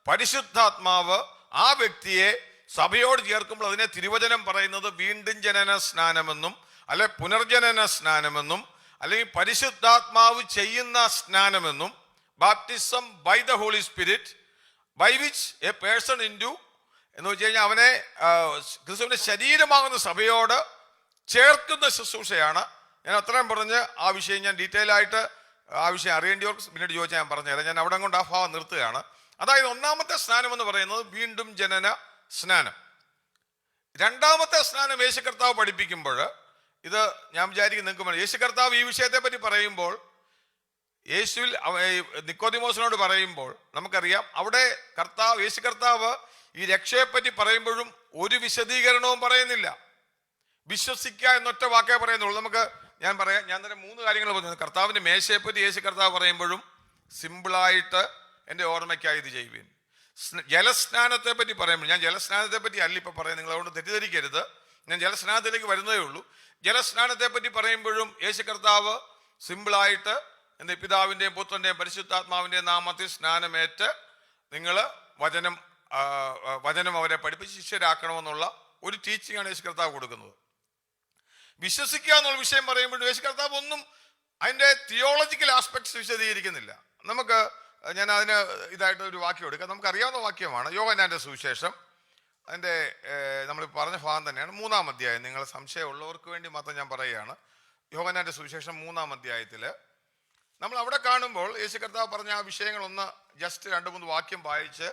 പരിശുദ്ധാത്മാവ് ആ വ്യക്തിയെ സഭയോട് ചേർക്കുമ്പോൾ അതിനെ തിരുവചനം പറയുന്നത് വീണ്ടും ജനന സ്നാനമെന്നും അല്ലെ പുനർജനന സ്നാനമെന്നും അല്ലെങ്കിൽ പരിശുദ്ധാത്മാവ് ചെയ്യുന്ന സ്നാനമെന്നും, baptism by the Holy Spirit by which a person into എന്ന് വെച്ച് കഴിഞ്ഞാൽ അവനെ ക്രിസ്തുവിന്റെ ശരീരമാകുന്ന സഭയോട് ചേർക്കുന്ന ശുശ്രൂഷയാണ്. ഞാൻ അത്രയും പറഞ്ഞ് ആ വിഷയം ഞാൻ ഡീറ്റെയിൽ ആയിട്ട് ആ വിഷയം അറിയേണ്ടിയവർക്ക് പിന്നീട് ചോദിച്ചാൽ ഞാൻ പറഞ്ഞുതരാം. ഞാൻ അവിടെ കൊണ്ട് ആ ഭാവം നിർത്തുകയാണ്. അതായത് ഒന്നാമത്തെ സ്നാനം എന്ന് പറയുന്നത് വീണ്ടും ജനന സ്നാനം. രണ്ടാമത്തെ സ്നാനം യേശു കർത്താവ് പഠിപ്പിക്കുമ്പോൾ, ഇത് ഞാൻ വിചാരിക്കും നിങ്ങൾക്ക് യേശു കർത്താവ് ഈ വിഷയത്തെ പറ്റി പറയുമ്പോൾ, യേശുവിൽ നിക്കോദിമോസിനോട് പറയുമ്പോൾ നമുക്കറിയാം, അവിടെ യേശു കർത്താവ് ഈ രക്ഷയെപ്പറ്റി പറയുമ്പോഴും ഒരു വിശദീകരണവും പറയുന്നില്ല. വിശ്വസിക്കുക എന്നൊറ്റ വാക്കേ പറയുന്നുള്ളൂ. ഞാൻ തന്നെ 3 കാര്യങ്ങൾ പറഞ്ഞു. കർത്താവിന്റെ മേശയെപ്പറ്റി യേശു കർത്താവ് പറയുമ്പോഴും സിമ്പിളായിട്ട് എൻ്റെ ഓർമ്മയ്ക്കായി ഇത് ചെയ്യുവിൻ. ജലസ്നാനത്തെ പറ്റി പറയുമ്പോൾ, ഞാൻ ജലസ്നാനത്തെ പറ്റി അല്ല ഇപ്പം പറയാം, നിങ്ങൾ അതുകൊണ്ട് തെറ്റിദ്ധരിക്കരുത്, ഞാൻ ജലസ്നാനത്തിലേക്ക് വരുന്നതേ ഉള്ളൂ. ജലസ്നാനത്തെ പറ്റി പറയുമ്പോഴും യേശു കർത്താവ് സിമ്പിളായിട്ട് എൻ്റെ പിതാവിൻ്റെയും പുത്രൻ്റെയും പരിശുദ്ധാത്മാവിൻ്റെയും നാമത്തിൽ സ്നാനമേറ്റ് നിങ്ങൾ വചനം അവരെ പഠിപ്പിച്ച് ശിഷ്യരാക്കണമെന്നുള്ള ഒരു ടീച്ചിങ് ആണ് യേശു കർത്താവ് കൊടുക്കുന്നത്. വിശ്വസിക്കുക എന്നുള്ള വിഷയം പറയുമ്പോഴും യേശു കർത്താവ് ഒന്നും അതിൻ്റെ തിയോളജിക്കൽ ആസ്പെക്ട്സ് വിശദീകരിക്കുന്നില്ല. ഞാൻ അതിന് ഇതായിട്ട് ഒരു വാക്യം എടുക്കാം. നമുക്കറിയാവുന്ന വാക്യമാണ്, യോഹന്നാന്റെ സുവിശേഷം, അതിൻ്റെ നമ്മൾ പറഞ്ഞ ഭാഗം തന്നെയാണ്, 3-ാം അധ്യായം. നിങ്ങൾ സംശയമുള്ളവർക്ക് വേണ്ടി മാത്രം ഞാൻ പറയുകയാണ്. യോഹന്നാന്റെ സുവിശേഷം 3-ാം അധ്യായത്തിൽ നമ്മൾ അവിടെ കാണുമ്പോൾ യേശു കർത്താവ് പറഞ്ഞ ആ വിഷയങ്ങളൊന്ന് ജസ്റ്റ് 2-3 വാക്യം വായിച്ച്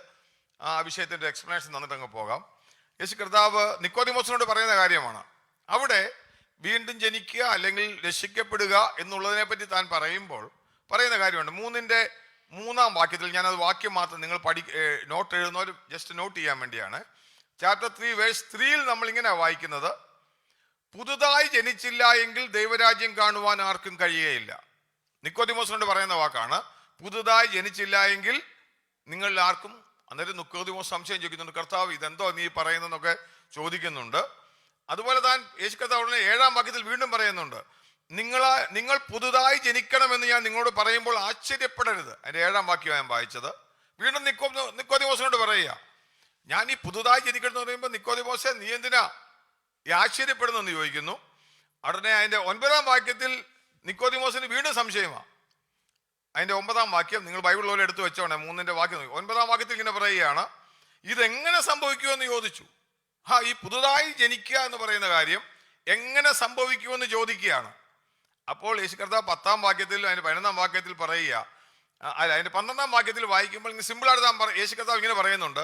ആ വിഷയത്തിൻ്റെ എക്സ്പ്ലനേഷൻ തന്നിട്ട് അങ്ങ് പോകാം. യേശു കർത്താവ് നിക്കോദിമോസിനോട് പറയുന്ന കാര്യമാണ്. അവിടെ വീണ്ടും ജനിക്കുക അല്ലെങ്കിൽ രക്ഷിക്കപ്പെടുക എന്നുള്ളതിനെ പറ്റി താൻ പറയുന്ന കാര്യമുണ്ട്. 3-ാം വാക്യത്തിൽ, ഞാനത് വാക്യം മാത്രം നിങ്ങൾ നോട്ട് എഴുതുന്നവർ ജസ്റ്റ് നോട്ട് ചെയ്യാൻ വേണ്ടിയാണ്. ചാപ്റ്റർ 3 വേഴ്സ് 3-ൽ നമ്മൾ ഇങ്ങനെ വായിക്കുന്നത്, പുതുതായി ജനിച്ചില്ല എങ്കിൽ ദൈവരാജ്യം കാണുവാൻ ആർക്കും കഴിയുകയില്ല. നിക്കോദിമോസിനോട് പറയുന്ന വാക്കാണ്, പുതുതായി ജനിച്ചില്ല എങ്കിൽ നിങ്ങളിൽ ആർക്കും. അന്നേരം നിക്കോദിമോസ് സംശയം ചോദിക്കുന്നുണ്ട്, കർത്താവ് ഇതെന്തോ നീ പറയുന്നതെന്നൊക്കെ ചോദിക്കുന്നുണ്ട്. അതുപോലെ താൻ യേശു കർത്താവ് 7-ാം വാക്യത്തിൽ വീണ്ടും പറയുന്നുണ്ട്, നിങ്ങൾ പുതുതായി ജനിക്കണമെന്ന് ഞാൻ നിങ്ങളോട് പറയുമ്പോൾ ആശ്ചര്യപ്പെടരുത്. അതിന്റെ 7-ാം വാക്യം ഞാൻ വായിച്ചത്. വീണ്ടും നിക്കോദിമോസിനോട് പറയുക, ഞാൻ ഈ പുതുതായി ജനിക്കണം എന്ന് പറയുമ്പോൾ, നിക്കോദിമോസെ നീ എന്തിനാ ഈ ആശ്ചര്യപ്പെടുന്നെന്ന് ചോദിക്കുന്നു. ഉടനെ അതിന്റെ 9-ാം വാക്യത്തിൽ നിക്കോദിമോസിന് വീണ്ടും സംശയമാണ്. അതിന്റെ 9-ാം വാക്യം നിങ്ങൾ ബൈബിളിൽ എടുത്തു വെച്ചോണേ, 3-ന്റെ വാക്യം. 9-ാം വാക്യത്തിൽ ഇങ്ങനെ പറയുകയാണ്, ഇതെങ്ങനെ സംഭവിക്കുമെന്ന് ചോദിച്ചു. ഈ പുതുതായി ജനിക്കുക എന്ന് പറയുന്ന കാര്യം എങ്ങനെ സംഭവിക്കുമെന്ന് ചോദിക്കുകയാണ്. അപ്പോൾ യേശു കർത്താവ് 10-ാം വാക്യത്തിൽ, അതിന്റെ 11-ാം വാക്യത്തിൽ പറയുക, അതിന്റെ 12-ാം വാക്യത്തിൽ വായിക്കുമ്പോൾ സിമ്പിളായിട്ട് യേശു കർത്താവ് ഇങ്ങനെ പറയുന്നുണ്ട്,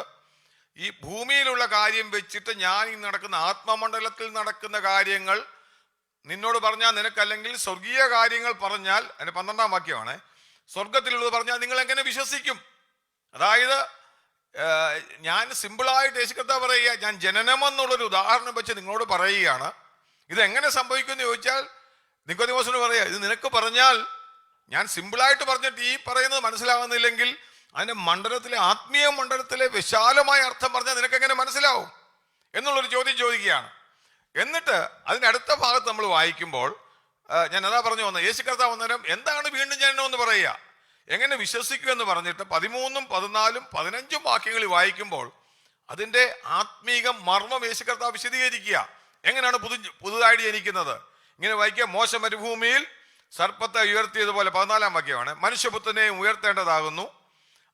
ഈ ഭൂമിയിലുള്ള കാര്യം വെച്ചിട്ട് ഞാൻ ഈ നടക്കുന്ന ആത്മമണ്ഡലത്തിൽ നടക്കുന്ന കാര്യങ്ങൾ നിന്നോട് പറഞ്ഞാൽ നിനക്കല്ലെങ്കിൽ സ്വർഗീയ കാര്യങ്ങൾ പറഞ്ഞാൽ, അതിന്റെ 12-ാം വാക്യമാണ്, സ്വർഗത്തിലുള്ളത് പറഞ്ഞാൽ നിങ്ങൾ എങ്ങനെ വിശ്വസിക്കും? അതായത് ഞാൻ സിമ്പിളായിട്ട് യേശു കർത്താവ് പറയുക, ഞാൻ ജനനം എന്നുള്ളൊരു ഉദാഹരണം വെച്ച് നിങ്ങളോട് പറയുകയാണ്. ഇതെങ്ങനെ സംഭവിക്കുമെന്ന് ചോദിച്ചാൽ നിക്കോദിമോസിനോട് പറയുക, ഇത് നിനക്ക് പറഞ്ഞാൽ, ഞാൻ സിമ്പിളായിട്ട് പറഞ്ഞിട്ട് ഈ പറയുന്നത് മനസ്സിലാകുന്നില്ലെങ്കിൽ അതിന്റെ മണ്ഡലത്തിലെ, ആത്മീയ മണ്ഡലത്തിലെ വിശാലമായ അർത്ഥം പറഞ്ഞാൽ നിനക്ക് എങ്ങനെ മനസ്സിലാവും എന്നുള്ളൊരു ചോദ്യം ചോദിക്കുകയാണ്. എന്നിട്ട് അതിന്റെ അടുത്ത ഭാഗത്ത് നമ്മൾ വായിക്കുമ്പോൾ, ഞാൻ അതാ പറഞ്ഞു വന്നത്, യേശു കർത്താവ് അന്നേരം എന്താണ് വീണ്ടും ജനനം എന്ന് പറയുക, എങ്ങനെ വിശ്വസിക്കുമെന്ന് പറഞ്ഞിട്ട് 13, 14, 15 വാക്യങ്ങളിൽ വായിക്കുമ്പോൾ അതിന്റെ ആത്മീക മർമ്മം യേശു കർത്താവ് വിശദീകരിക്കുക. എങ്ങനെയാണ് പുതുതായിട്ട് ജനിക്കുന്നത്? ഇങ്ങനെ വായിക്കുക, മോശ മരുഭൂമിയിൽ സർപ്പത്തെ ഉയർത്തിയതുപോലെ, 14-ാം വാക്യമാണ്, മനുഷ്യപുത്രനെയും ഉയർത്തേണ്ടതാകുന്നു,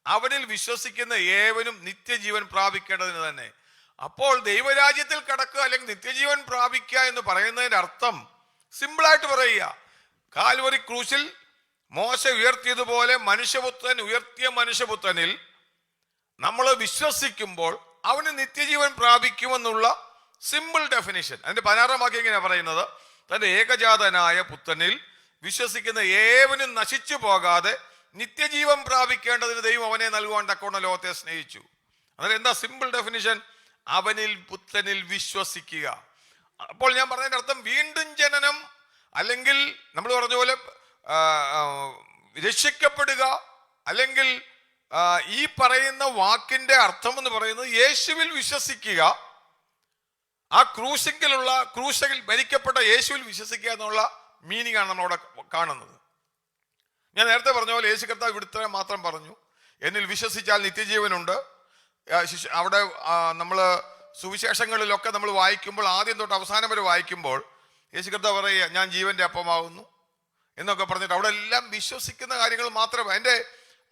അവനിൽ വിശ്വസിക്കുന്ന ഏവനും നിത്യജീവൻ പ്രാപിക്കേണ്ടതിന് തന്നെ. അപ്പോൾ ദൈവരാജ്യത്തിൽ കടക്കുക അല്ലെങ്കിൽ നിത്യജീവൻ പ്രാപിക്കുക എന്ന് പറയുന്നതിന്റെ അർത്ഥം സിമ്പിളായിട്ട് പറയുക, കാൽവരി ക്രൂശിൽ മോശ ഉയർത്തിയതുപോലെ മനുഷ്യപുത്രൻ ഉയർത്തിയ മനുഷ്യപുത്രനിൽ നമ്മൾ വിശ്വസിക്കുമ്പോൾ അവന് നിത്യജീവൻ പ്രാപിക്കുമെന്നുള്ള സിമ്പിൾ ഡെഫിനിഷൻ. അതിന്റെ 16-ാം വാക്യം ഇങ്ങനെ പറയുന്നത്, തന്റെ ഏകജാതനായ പുത്രനിൽ വിശ്വസിക്കുന്ന ഏവനും നശിച്ചു പോകാതെ നിത്യജീവൻ പ്രാപിക്കേണ്ടതിന് ദൈവം അവനെ നൽകുവാൻ തക്കവണ്ണം ലോകത്തെ സ്നേഹിച്ചു. അന്നേരം എന്താ സിമ്പിൾ ഡെഫിനിഷൻ? അവനിൽ, പുത്രനിൽ വിശ്വസിക്കുക. അപ്പോൾ ഞാൻ പറഞ്ഞതിന്റെ അർത്ഥം വീണ്ടും ജനനം അല്ലെങ്കിൽ നമ്മൾ പറഞ്ഞ പോലെ രക്ഷിക്കപ്പെടുക, അല്ലെങ്കിൽ ഈ പറയുന്ന വാക്കിന്റെ അർത്ഥം എന്ന് പറയുന്നത് യേശുവിൽ വിശ്വസിക്കുക, ആ ക്രൂശിൽ മരിക്കപ്പെട്ട യേശുവിൽ വിശ്വസിക്കുക എന്നുള്ള മീനിങ് ആണ് നമ്മളവിടെ കാണുന്നത്. ഞാൻ നേരത്തെ പറഞ്ഞ പോലെ യേശു കർത്താവ് ഇവിടുത്തെ മാത്രം പറഞ്ഞു, എന്നിൽ വിശ്വസിച്ചാൽ നിത്യജീവനുണ്ട്. അവിടെ നമ്മൾ സുവിശേഷങ്ങളിലൊക്കെ നമ്മൾ വായിക്കുമ്പോൾ, ആദ്യം തൊട്ട് അവസാനം വരെ വായിക്കുമ്പോൾ യേശു കർത്താവ് പറയുക, ഞാൻ ജീവന്റെ അപ്പമാകുന്നു എന്നൊക്കെ പറഞ്ഞിട്ട് അവിടെ എല്ലാം വിശ്വസിക്കുന്ന കാര്യങ്ങൾ മാത്രമേ,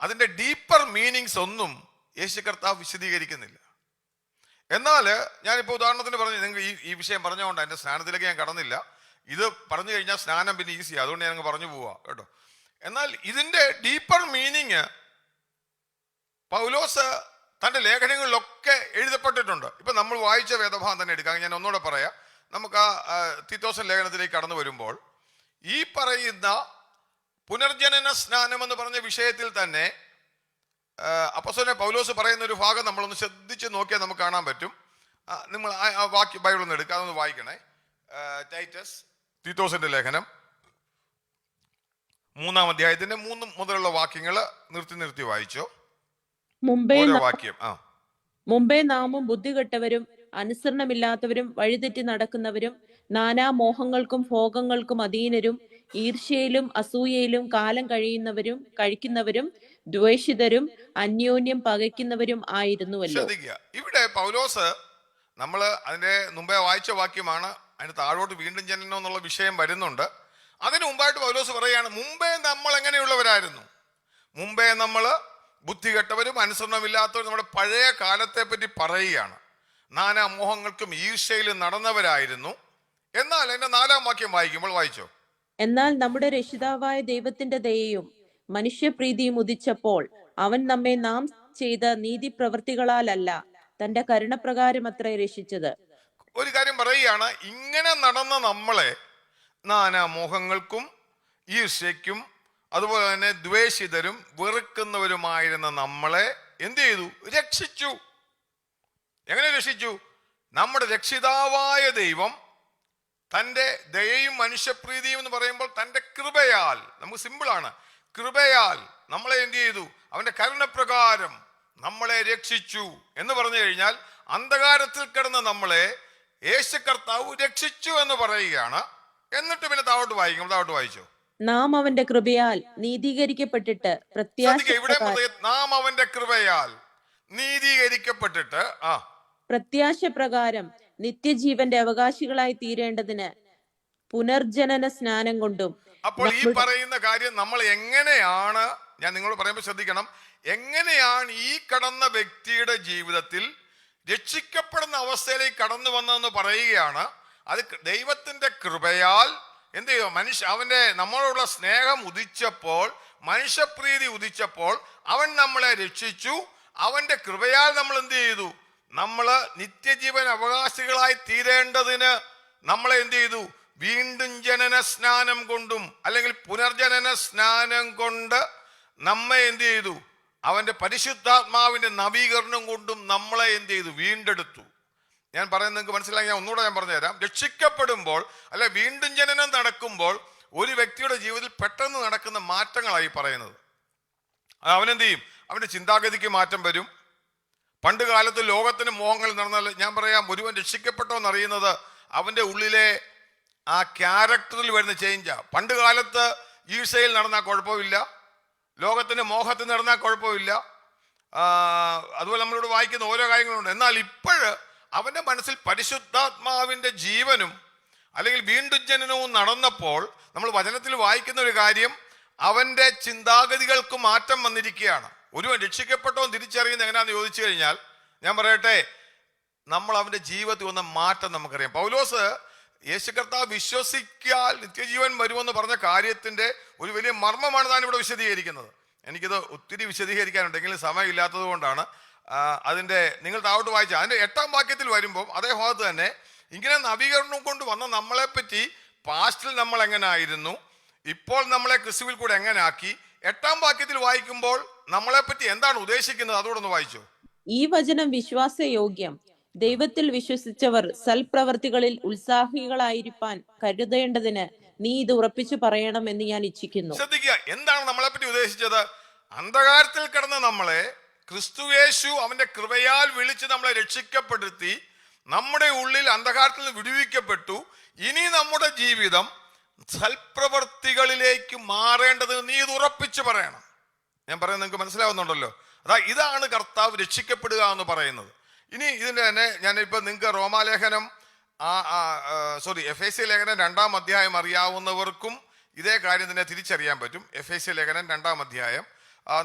അതിന്റെ ഡീപ്പർ മീനിങ്സ് ഒന്നും യേശു കർത്താവ് വിശദീകരിക്കുന്നില്ല. എന്നാൽ ഞാനിപ്പോൾ ഉദാഹരണത്തിന് പറഞ്ഞു, നിങ്ങൾ ഈ വിഷയം പറഞ്ഞുകൊണ്ട് എൻ്റെ സ്നാനത്തിലേക്ക് ഞാൻ കടന്നില്ല. ഇത് പറഞ്ഞു കഴിഞ്ഞാൽ സ്നാനം പിന്നെ ഈസിയാണ്, അതുകൊണ്ട് ഞാൻ പറഞ്ഞു പോവാ കേട്ടോ. എന്നാൽ ഇതിന്റെ ഡീപ്പർ മീനിങ് പൗലോസ് തൻ്റെ ലേഖനങ്ങളിലൊക്കെ എഴുതപ്പെട്ടിട്ടുണ്ട്. ഇപ്പം നമ്മൾ വായിച്ച വേദഭാഗം തന്നെ എടുക്കാം. ഞാൻ ഒന്നുകൂടെ പറയാം. നമുക്ക് ആ തീത്തോസ് ലേഖനത്തിലേക്ക് കടന്നു വരുമ്പോൾ ഈ പറയുന്ന പുനർജനന സ്നാനം എന്ന് പറഞ്ഞ വിഷയത്തിൽ തന്നെ അപ്പോസ്തലനായ പൗലോസ് പറയുന്ന ഒരു ഭാഗം നമ്മളൊന്ന് ശ്രദ്ധിച്ച് നോക്കിയാൽ നമുക്ക് കാണാൻ പറ്റും. നിങ്ങൾ ആ വാക്യ ബൈബിൾ ഒന്ന് എടുക്കുക, അതൊന്ന് വായിക്കണേ. ടൈറ്റസ് തീത്തോസിന്റെ ലേഖനം 3-ാം അധ്യായത്തിന്റെ 3 മുതലുള്ള വാക്യങ്ങൾ നിർത്തി വായിച്ചോ. മുമ്പേ നാമും ബുദ്ധികെട്ടവരും അനുസരണമില്ലാത്തവരും വഴിതെറ്റി നടക്കുന്നവരും നാനാ മോഹങ്ങൾക്കും ഭോഗങ്ങൾക്കും അധീനരും ഈർഷ്യയിലും അസൂയയിലും കാലം കഴിക്കുന്നവരും ദ്വേഷിതരും അന്യോന്യം പകയ്ക്കുന്നവരും ആയിരുന്നുവല്ലോ. ഇവിടെ പൗലോസ് നമ്മൾ അതിന്റെ മുമ്പേ വായിച്ച വാക്യമാണ്. അതിന് താഴോട്ട് വീണ്ടും ജനനം എന്നുള്ള വിഷയം വരുന്നുണ്ട്. അതിന് മുമ്പായിട്ട് പൗലോസ് പറയുകയാണ്, മുമ്പേ നമ്മൾ എങ്ങനെയുള്ളവരായിരുന്നു? മുമ്പേ നമ്മൾ ബുദ്ധികെട്ടവരും അനുസരണമില്ലാത്തവരും നമ്മുടെ പഴയ കാലത്തെ പറ്റി പറയുകയാണ്. നാനാ മോഹങ്ങൾക്കും ഈർഷ്യയിലും നടന്നവരായിരുന്നു. എന്നാൽ എന്റെ 4-ാം വാക്യം വായിക്കുമ്പോൾ വായിച്ചോ. എന്നാൽ നമ്മുടെ രക്ഷിതാവായ ദൈവത്തിന്റെ ദയയും മനുഷ്യപ്രീതിയും ഉദിച്ചപ്പോൾ അവൻ നമ്മെ നാം ചെയ്ത നീതിപ്രവൃത്തികളാലല്ല തന്റെ കരുണപ്രകാരം അത്രേ രക്ഷിച്ചത്. ഒരു കാര്യം പറയുകയാണ്, ഇങ്ങനെ നടന്ന നമ്മളെ നാനാ മോഹങ്ങൾക്കും ഈർഷ്യയ്ക്കും അതുപോലെ തന്നെ ദ്വേഷിതരും വെറുക്കുന്നവരുമായിരുന്ന നമ്മളെ എന്ത് ചെയ്തു? രക്ഷിച്ചു. എങ്ങനെ രക്ഷിച്ചു? നമ്മുടെ രക്ഷിതാവായ ദൈവം തൻ്റെ ദയയും മനുഷ്യപ്രീതിയും എന്ന് പറയുമ്പോൾ തൻ്റെ കൃപയാൽ, നമുക്ക് സിമ്പിളാണ്, കൃപയാൽ നമ്മളെ എന്ത് ചെയ്തു? അവന്റെ കരുണപ്രകാരം നമ്മളെ രക്ഷിച്ചു എന്ന് പറഞ്ഞു കഴിഞ്ഞാൽ അന്ധകാരത്തിൽ കിടന്ന നമ്മളെ യേശു കർത്താവ് രക്ഷിച്ചു എന്ന് പറയുകയാണ്. എന്നിട്ട് പിന്നെ താഴോട്ട് വായിച്ചോ. നാം അവന്റെ കൃപയാൽ നീതീകരിക്കപ്പെട്ടിട്ട് നാം അവന്റെ കൃപയാൽ നീതീകരിക്കപ്പെട്ടിട്ട് പ്രത്യാശ പ്രകാരം നിത്യജീവന്റെ അവകാശികളായി തീരേണ്ടതിന് പുനർജനന സ്നാനം കൊണ്ടും. അപ്പോൾ ഈ പറയുന്ന കാര്യം നമ്മൾ എങ്ങനെയാണ്, ഞാൻ നിങ്ങളോട് പറയുമ്പോൾ ശ്രദ്ധിക്കണം, എങ്ങനെയാണ് ഈ കടന്ന വ്യക്തിയുടെ ജീവിതത്തിൽ രക്ഷിക്കപ്പെടുന്ന അവസ്ഥയിലേക്ക് കടന്നു വന്നതെന്ന് പറയുകയാണ്. അത് ദൈവത്തിന്റെ കൃപയാൽ എന്ത് ചെയ്യും? അവന്റെ നമ്മളോടുള്ള സ്നേഹം ഉദിച്ചപ്പോൾ, മനുഷ്യപ്രീതി ഉദിച്ചപ്പോൾ അവൻ നമ്മളെ രക്ഷിച്ചു. അവന്റെ കൃപയാൽ നമ്മൾ എന്ത് ചെയ്തു? നമ്മള് നിത്യജീവൻ അവകാശികളായി തീരേണ്ടതിന് നമ്മളെ എന്ത് ചെയ്തു? വീണ്ടും ജനന സ്നാനം കൊണ്ടും അല്ലെങ്കിൽ പുനർജനന സ്നാനം കൊണ്ട് നമ്മെ എന്ത് ചെയ്തു? അവന്റെ പരിശുദ്ധാത്മാവിന്റെ നവീകരണം കൊണ്ടും നമ്മളെ എന്ത് ചെയ്തു? വീണ്ടെടുത്തു. ഞാൻ പറയുന്നത് നിങ്ങൾക്ക് മനസ്സിലായി? ഞാൻ ഒന്നുകൂടെ പറഞ്ഞുതരാം. രക്ഷിക്കപ്പെടുമ്പോൾ അല്ലെ വീണ്ടും ജനനം നടക്കുമ്പോൾ ഒരു വ്യക്തിയുടെ ജീവിതത്തിൽ പെട്ടെന്ന് നടക്കുന്ന മാറ്റങ്ങളായി പറയുന്നത്. അവനെന്ത് ചെയ്യും? അവന്റെ ചിന്താഗതിക്ക് മാറ്റം വരും. പണ്ട് കാലത്ത് ലോകത്തിന് മോഹങ്ങൾ നടന്നാൽ, ഞാൻ പറയാം, ഒരുവൻ രക്ഷിക്കപ്പെട്ടോ എന്നറിയുന്നത് അവന്റെ ഉള്ളിലെ ആ ക്യാരക്ടറിൽ വരുന്ന ചേഞ്ചാ. പണ്ട് കാലത്ത് ഈശയിൽ നടന്നാൽ കുഴപ്പമില്ല, ലോകത്തിന്റെ മോഹത്തിൽ നടന്നാൽ കുഴപ്പമില്ല, അതുപോലെ നമ്മളിവിടെ വായിക്കുന്ന ഓരോ കാര്യങ്ങളുണ്ട്. എന്നാൽ ഇപ്പോഴ് അവന്റെ മനസ്സിൽ പരിശുദ്ധാത്മാവിന്റെ ജീവനും അല്ലെങ്കിൽ വീണ്ടും ജനനവും നടന്നപ്പോൾ നമ്മൾ വചനത്തിൽ വായിക്കുന്ന ഒരു കാര്യം, അവന്റെ ചിന്താഗതികൾക്ക് മാറ്റം വന്നിരിക്കുകയാണ്. ഒരുവൻ രക്ഷിക്കപ്പെട്ടോ തിരിച്ചറിയുന്നത് എങ്ങനെയാണെന്ന് ചോദിച്ചു കഴിഞ്ഞാൽ ഞാൻ പറയട്ടെ, നമ്മൾ അവന്റെ ജീവിതത്തിൽ വന്ന മാറ്റം നമുക്കറിയാം. പൗലോസ് യേശു കർത്താവ് വിശ്വസിക്കാൽ നിത്യജീവൻ വരുമെന്ന് പറഞ്ഞ കാര്യത്തിന്റെ ഒരു വലിയ മർമ്മമാണ് താൻ ഇവിടെ വിശദീകരിക്കുന്നത്. എനിക്കിത് ഒത്തിരി വിശദീകരിക്കാനുണ്ടെങ്കിലും സമയമില്ലാത്തത് കൊണ്ടാണ് അതിന്റെ നിങ്ങൾ താഴോട്ട് വായിച്ച അതിന്റെ 8-ാം വാക്യത്തിൽ വരുമ്പോൾ അതേ ഭാഗത്ത് തന്നെ ഇങ്ങനെ നവീകരണം കൊണ്ട് വന്ന നമ്മളെ പറ്റി പാസ്റ്റിൽ നമ്മൾ എങ്ങനെ ആയിരുന്നു, ഇപ്പോൾ നമ്മളെ ക്രിസ്തുവിൽ കൂടെ എങ്ങനെ ആക്കി. 8-ാം വാക്യത്തിൽ വായിക്കുമ്പോൾ നമ്മളെ പറ്റി എന്താണ് ഉദ്ദേശിക്കുന്നത്, അതോടൊന്ന് വായിച്ചു. ഈ വചനം വിശ്വാസയോഗ്യം. ദൈവത്തിൽ വിശ്വസിച്ചവർ സൽപ്രവർത്തികളിൽ ഉത്സാഹികളായിരിക്കാൻ കരുതേണ്ടതിന് നീ ഇത് ഉറപ്പിച്ചു പറയണമെന്ന് ഞാൻ ഇച്ഛിക്കുന്നു. ശ്രദ്ധിക്കുക, എന്താണ് നമ്മളെ പറ്റി ഉദ്ദേശിച്ചത്? അന്ധകാരത്തിൽ കിടന്ന നമ്മളെ ക്രിസ്തുയേശു അവന്റെ കൃപയാൽ വിളിച്ച് നമ്മളെ രക്ഷിക്കപ്പെടുത്തി നമ്മുടെ ഉള്ളിൽ അന്ധകാരത്തിൽ നിന്ന് വിടുവിക്കപ്പെട്ടു. ഇനി നമ്മുടെ ജീവിതം സൽപ്രവർത്തികളിലേക്ക് മാറേണ്ടത് നീ ഇത് ഉറപ്പിച്ച് പറയണം. ഞാൻ പറയുന്നത് നിങ്ങൾക്ക് മനസ്സിലാവുന്നുണ്ടല്ലോ. ഇതാണ് കർത്താവ് രക്ഷിക്കപ്പെടുക എന്ന് പറയുന്നത്. ഇനി ഇതിന്റെ തന്നെ ഞാനിപ്പോൾ നിങ്ങൾക്ക് റോമാലേഖനം എഫേസ്യ ലേഖനം 2-ാം അധ്യായം അറിയാവുന്നവർക്കും ഇതേ കാര്യം തന്നെ തിരിച്ചറിയാൻ പറ്റും. എഫേസ്യ ലേഖനം 2-ാം അധ്യായം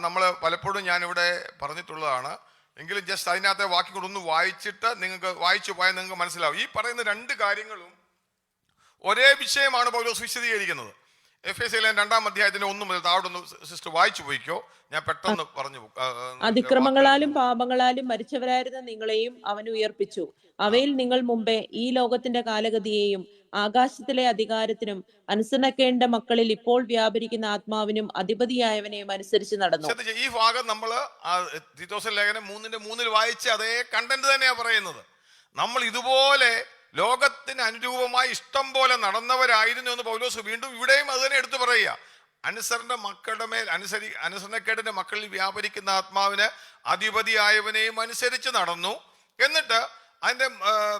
നമ്മൾ പലപ്പോഴും ഞാനിവിടെ പറഞ്ഞിട്ടുള്ളതാണ്. എങ്കിലും ജസ്റ്റ് അതിനകത്തെ വാക്യങ്ങളൊന്ന് വായിച്ചിട്ട് നിങ്ങൾക്ക് വായിച്ചു പോയാൽ നിങ്ങൾക്ക് മനസ്സിലാവും. ഈ പറയുന്ന 2 കാര്യങ്ങളും ഒരേ വിഷയമാണ് പൗലോസ് വിശദീകരിക്കുന്നത്. എഫേസ്യയിലെ 2-ാം അധ്യായത്തിന് 1 മുതൽ താഴോട്ടൊന്ന് സിസ്റ്റർ വായിച്ചു പോയിക്കോ, ഞാൻ പെട്ടെന്ന് പറഞ്ഞു അതിക്രമങ്ങളാലും പാപങ്ങളാലും മരിച്ചവരായിരുന്ന നിങ്ങളെയും അവൻ ഉയർപ്പിച്ചു. അവയിൽ നിങ്ങൾ മുമ്പേ ഈ ലോകത്തിന്റെ കാലഗതിയെയും ആകാശത്തിലെ അധികാരത്തിനും അനുസരണക്കേണ്ട മക്കളിൽ ഇപ്പോൾ വ്യാപരിക്കുന്ന ആത്മാവിനും അധിപതിയായവനെയും അനുസരിച്ച് നടന്നു. ശ്രദ്ധിച്ച്, ഈ ഭാഗം നമ്മൾ തീത്തോസ് ലേഖനം 3:3 വായിച്ച അതേ കണ്ടന്റ് തന്നെയാ പറയുന്നത്. നമ്മൾ ഇതുപോലെ ലോകത്തിന് അനുരൂപമായി ഇഷ്ടം പോലെ നടന്നവരായിരുന്നു എന്ന് പൗലോസ് വീണ്ടും ഇവിടെയും അത് തന്നെ എടുത്തു പറയുക. അനുസരണക്കേടിന്റെ മക്കളിൽ വ്യാപരിക്കുന്ന ആത്മാവിന് അധിപതിയായവനെയും അനുസരിച്ച് നടന്നു. എന്നിട്ട് അതിന്റെ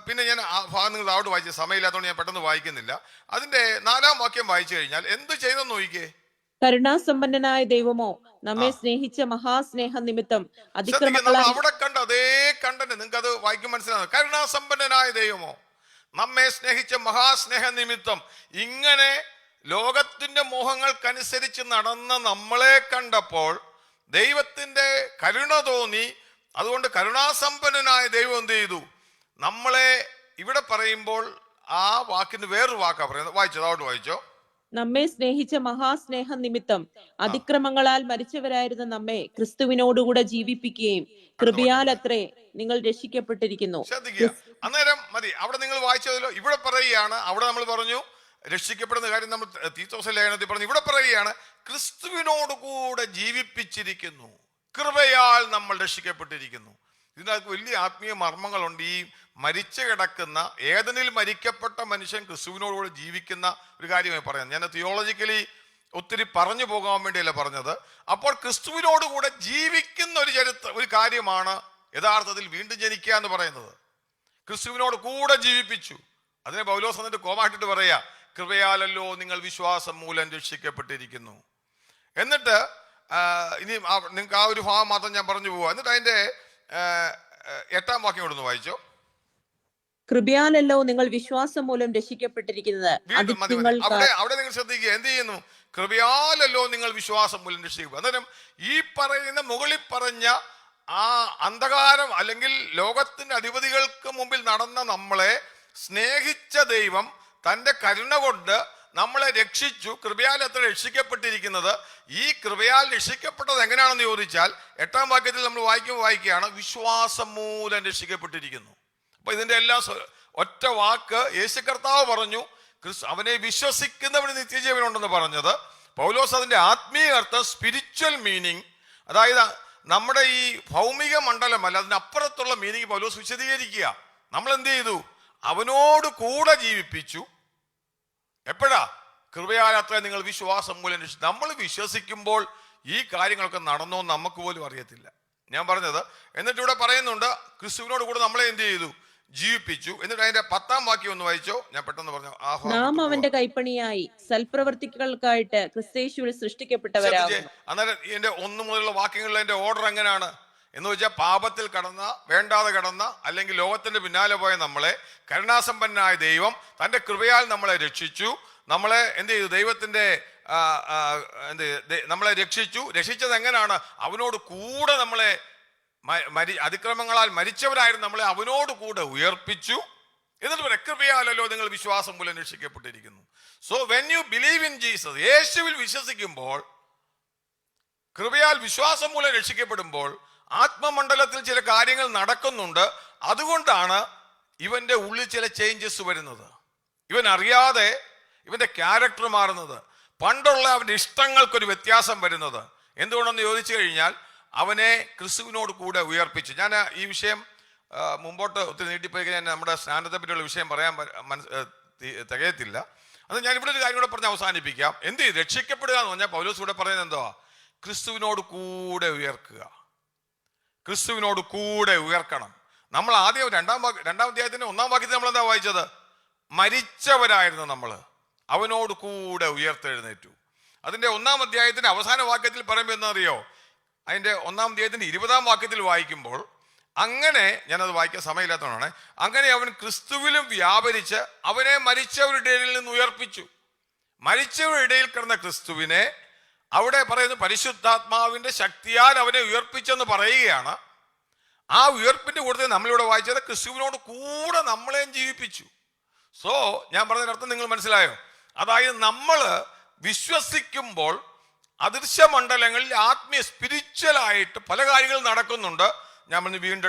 പിന്നെ ഞാൻ ആ ഭാഗം നിങ്ങൾ അവിടെ വായിച്ച സമയമില്ലാത്തതുകൊണ്ട് ഞാൻ പെട്ടെന്ന് വായിക്കുന്നില്ല. അതിന്റെ 4-ാം വാക്യം വായിച്ചു കഴിഞ്ഞാൽ എന്ത് ചെയ്തെന്ന് നോക്കിക്കേ. കരുണാസമ്പന്നനായ ദൈവമോ നമ്മെ സ്നേഹിച്ച മഹാസ്നേഹ നിമിത്തം നമ്മൾ അവിടെ കണ്ട അതേ കണ്ടന്റ് നിങ്ങൾക്ക് അത് വായിക്കും മനസ്സിലാകും. കരുണാസമ്പന്നനായ ദൈവമോ നമ്മെ സ്നേഹിച്ച മഹാസ്നേഹ നിമിത്തം, ഇങ്ങനെ ലോകത്തിന്റെ മോഹങ്ങൾക്കനുസരിച്ച് നടന്ന നമ്മളെ കണ്ടപ്പോൾ ദൈവത്തിന്റെ കരുണ തോന്നി. അതുകൊണ്ട് കരുണാസമ്പന്നനായ ദൈവം എന്ത് ചെയ്തു? നമ്മളെ ഇവിടെ പറയുമ്പോൾ ആ വാക്കിന് വേറൊരു വാക്കാ പറയുന്നത്. വായിച്ചോ, അതോട്ട് വായിച്ചോ. നമ്മെ സ്നേഹിച്ച മഹാസ്നേഹ നിമിത്തം അതിക്രമങ്ങളാൽ മരിച്ചവരായിരുന്ന നമ്മെ ക്രിസ്തുവിനോടുകൂടെ ജീവിപ്പിക്കുകയും കൃപയാൽ അത്രേ നിങ്ങൾ രക്ഷിക്കപ്പെട്ടിരിക്കുന്നു. ശ്രദ്ധിക്കുക, അന്നേരം മതി. അവിടെ നിങ്ങൾ വായിച്ചതല്ലോ. ഇവിടെ പറയുകയാണ്, അവിടെ നമ്മൾ പറഞ്ഞു രക്ഷിക്കപ്പെടുന്ന കാര്യം നമ്മൾ തീത്തോസ് ലേഖനത്തിൽ പറഞ്ഞു. ഇവിടെ പറയുകയാണ് ക്രിസ്തുവിനോടുകൂടെ ജീവിപ്പിച്ചിരിക്കുന്നു, കൃപയാൽ നമ്മൾ രക്ഷിക്കപ്പെട്ടിരിക്കുന്നു. ഇതിനകത്ത് വലിയ ആത്മീയ മർമ്മങ്ങളുണ്ട്. ഈ മരിച്ചു കിടക്കുന്ന ഏതനിൽ മരിക്കപ്പെട്ട മനുഷ്യൻ ക്രിസ്തുവിനോടുകൂടെ ജീവിക്കുന്ന ഒരു കാര്യമായി പറയുന്നത്. ഞാൻ തിയോളജിക്കലി ഒത്തിരി പറഞ്ഞു പോകാൻ വേണ്ടിയല്ല പറഞ്ഞത്. അപ്പോൾ ക്രിസ്തുവിനോടുകൂടെ ജീവിക്കുന്ന ഒരു കാര്യമാണ് യഥാർത്ഥത്തിൽ വീണ്ടും ജനിക്കുക എന്ന് പറയുന്നത്. ക്രിസ്തുവിനോട് കൂടെ ജീവിപ്പിച്ചു. അതിനെ പൗലോസ് എന്നിട്ട് കോമായിട്ടിട്ട് പറയാ, കൃപയാലല്ലോ നിങ്ങൾ വിശ്വാസം മൂലം രക്ഷിക്കപ്പെട്ടിരിക്കുന്നു. എന്നിട്ട് ഇനി നിങ്ങൾക്ക് ആ ഒരു ഭാഗം മാത്രം ഞാൻ പറഞ്ഞു പോവാ. എന്നിട്ട് അതിന്റെ 8-ാം വാക്യം കൊടുന്ന് വായിച്ചോ. കൃപയാലല്ലോ നിങ്ങൾ വിശ്വാസം മൂലം രക്ഷിക്കപ്പെട്ടിരിക്കുന്നത്. അവിടെ നിങ്ങൾ ശ്രദ്ധിക്കുക, എന്ത് ചെയ്യുന്നു? കൃപയാലല്ലോ നിങ്ങൾ വിശ്വാസം മൂലം രക്ഷിക്കുക. അന്നേരം ഈ പറയുന്ന മുകളിൽ പറഞ്ഞ ആ അന്ധകാരം അല്ലെങ്കിൽ ലോകത്തിന്റെ അധിപതികൾക്ക് മുമ്പിൽ നടന്ന നമ്മളെ സ്നേഹിച്ച ദൈവം തന്റെ കരുണ കൊണ്ട് നമ്മളെ രക്ഷിച്ചു. കൃപയാൽ അത്ര രക്ഷിക്കപ്പെട്ടിരിക്കുന്നത്. ഈ കൃപയാൽ രക്ഷിക്കപ്പെട്ടത് എങ്ങനെയാണെന്ന് ചോദിച്ചാൽ 8-ാം വാക്യത്തിൽ നമ്മൾ വായിക്കുകയാണ് വിശ്വാസം മൂലം രക്ഷിക്കപ്പെട്ടിരിക്കുന്നു. അപ്പൊ ഇതിന്റെ എല്ലാം ഒറ്റ വാക്ക് യേശു കർത്താവ് പറഞ്ഞു, അവനെ വിശ്വസിക്കുന്നവന് നിത്യജീവനുണ്ടെന്ന് പറഞ്ഞത്. പൗലോസ് അതിന്റെ ആത്മീയ അർത്ഥം, സ്പിരിച്വൽ മീനിങ്, അതായത് നമ്മുടെ ഈ ഭൗമിക മണ്ഡലമല്ല അതിനപ്പുറത്തുള്ള മീനിങ് പൗലോസ് വിശദീകരിക്കുക. നമ്മൾ എന്ത് ചെയ്തു? അവനോട് കൂടെ ജീവിപ്പിച്ചു. എപ്പോഴാ? കൃപയാൽ അത്ര നിങ്ങൾ വിശ്വാസം മൂലം. നമ്മൾ വിശ്വസിക്കുമ്പോൾ ഈ കാര്യങ്ങളൊക്കെ നടന്നോ നമുക്ക് പോലും അറിയത്തില്ല. ഞാൻ പറഞ്ഞത്. എന്നിട്ട് ഇവിടെ പറയുന്നുണ്ട് ക്രിസ്തുവിനോട് കൂടെ നമ്മളെ എന്ത് ചെയ്തു? ജീവിപ്പിച്ചു. എന്നിട്ട് അതിന്റെ 10-ാം വാക്യം ഒന്ന് വായിച്ചോ. ഞാൻ പെട്ടെന്ന് പറഞ്ഞു. നാം അവന്റെ കൈപ്പണിയായി സൽപ്രവർത്തികൾക്കായിട്ട് ക്രിസ്തുയേശുവിൽ സൃഷ്ടിക്കപ്പെട്ടവരാകുന്നു. അന്നേരം ഇതിന്റെ 1 മുതലുള്ള വാക്യങ്ങളിൽ അതിന്റെ ഓർഡർ എങ്ങനെയാണ് എന്ന് വെച്ചാൽ, പാപത്തിൽ കടന്ന, വേണ്ടാതെ കടന്ന, അല്ലെങ്കിൽ ലോകത്തിന്റെ പിന്നാലെ പോയ നമ്മളെ കരുണാസമ്പന്നനായ ദൈവം തന്റെ കൃപയാൽ നമ്മളെ രക്ഷിച്ചു. നമ്മളെ എന്ത് ചെയ്തു? ദൈവത്തിന്റെ നമ്മളെ രക്ഷിച്ചു. രക്ഷിച്ചത് എങ്ങനെയാണ്? അവനോട് കൂടെ നമ്മളെ അതിക്രമങ്ങളാൽ മരിച്ചവരായിരുന്നു നമ്മളെ അവനോട് കൂടെ ഉയർപ്പിച്ചു. എന്നിട്ട് കൃപയാലല്ലോ നിങ്ങൾ വിശ്വാസം മൂലം രക്ഷിക്കപ്പെട്ടിരിക്കുന്നു. So when you believe in Jesus, യേശുവിൽ വിശ്വസിക്കുമ്പോൾ, കൃപയാൽ വിശ്വാസം മൂലം രക്ഷിക്കപ്പെടുമ്പോൾ ആത്മമണ്ഡലത്തിൽ ചില കാര്യങ്ങൾ നടക്കുന്നുണ്ട്. അതുകൊണ്ടാണ് ഇവന്റെ ഉള്ളിൽ ചില ചേഞ്ചസ് വരുന്നത്. ഇവൻ അറിയാതെ ഇവന്റെ ക്യാരക്ടർ മാറുന്നത്. പണ്ടുള്ള അവന്റെ ഇഷ്ടങ്ങൾക്കൊരു വ്യത്യാസം വരുന്നത്. എന്തുകൊണ്ടെന്ന് ചോദിച്ചു കഴിഞ്ഞാൽ, അവനെ ക്രിസ്തുവിനോട് കൂടെ ഉയർപ്പിച്ചു. ഞാൻ ഈ വിഷയം മുമ്പോട്ട് ഒത്തിരി നീട്ടിപ്പോയി കഴിഞ്ഞാൽ നമ്മുടെ സ്നാനത്തെ പറ്റിയുള്ള വിഷയം പറയാൻ തികയത്തില്ല. അത് ഞാൻ ഇവിടെ ഒരു കാര്യം കൂടെ പറഞ്ഞ് അവസാനിപ്പിക്കാം. എന്ത് ചെയ്യും? രക്ഷിക്കപ്പെടുക എന്ന് പറഞ്ഞാൽ പൗലോസ് കൂടെ പറയുന്നത് എന്തോ? ക്രിസ്തുവിനോട് കൂടെ ഉയർക്കുക. ക്രിസ്തുവിനോട് കൂടെ ഉയർക്കണം. നമ്മൾ ആദ്യം 2-ാം അധ്യായത്തിന്റെ 1-ാം വാക്യത്തിൽ നമ്മൾ എന്താ വായിച്ചത്? മരിച്ചവരായിരുന്നു നമ്മൾ, അവനോട് കൂടെ ഉയർത്തെഴുന്നേറ്റു. അതിന്റെ 1-ാം അധ്യായത്തിന്റെ അവസാന വാക്യത്തിൽ പറയുമ്പോൾ എന്നറിയോ? അതിന്റെ 1-ാം അധ്യായത്തിന്റെ 20-ാം വാക്യത്തിൽ വായിക്കുമ്പോൾ, അങ്ങനെ, ഞാനത് വായിക്കാൻ സമയമില്ലാത്തതാണ്, അങ്ങനെ അവൻ ക്രിസ്തുവിലും വ്യാപരിച്ച് അവനെ മരിച്ചവരുടെ ഇടയിൽ നിന്ന് ഉയർപ്പിച്ചു. മരിച്ചവരുടെ ഇടയിൽ കിടന്ന ക്രിസ്തുവിനെ അവിടെ പറയുന്നു പരിശുദ്ധാത്മാവിന്റെ ശക്തിയാൽ അവനെ ഉയർപ്പിച്ചെന്ന് പറയുകയാണ്. ആ ഉയർപ്പിന്റെ കൂട്ടത്തിൽ നമ്മളിവിടെ വായിച്ചത് ക്രിസ്തുവിനോട് കൂടെ നമ്മളെയും ജീവിപ്പിച്ചു. സോ ഞാൻ പറഞ്ഞതിനർത്ഥം നിങ്ങൾ മനസ്സിലായോ? അതായത് നമ്മൾ വിശ്വസിക്കുമ്പോൾ അദൃശ്യ മണ്ഡലങ്ങളിൽ ആത്മീയ സ്പിരിച്വലായിട്ട് പല കാര്യങ്ങളും നടക്കുന്നുണ്ട്. ഞാൻ പറഞ്ഞു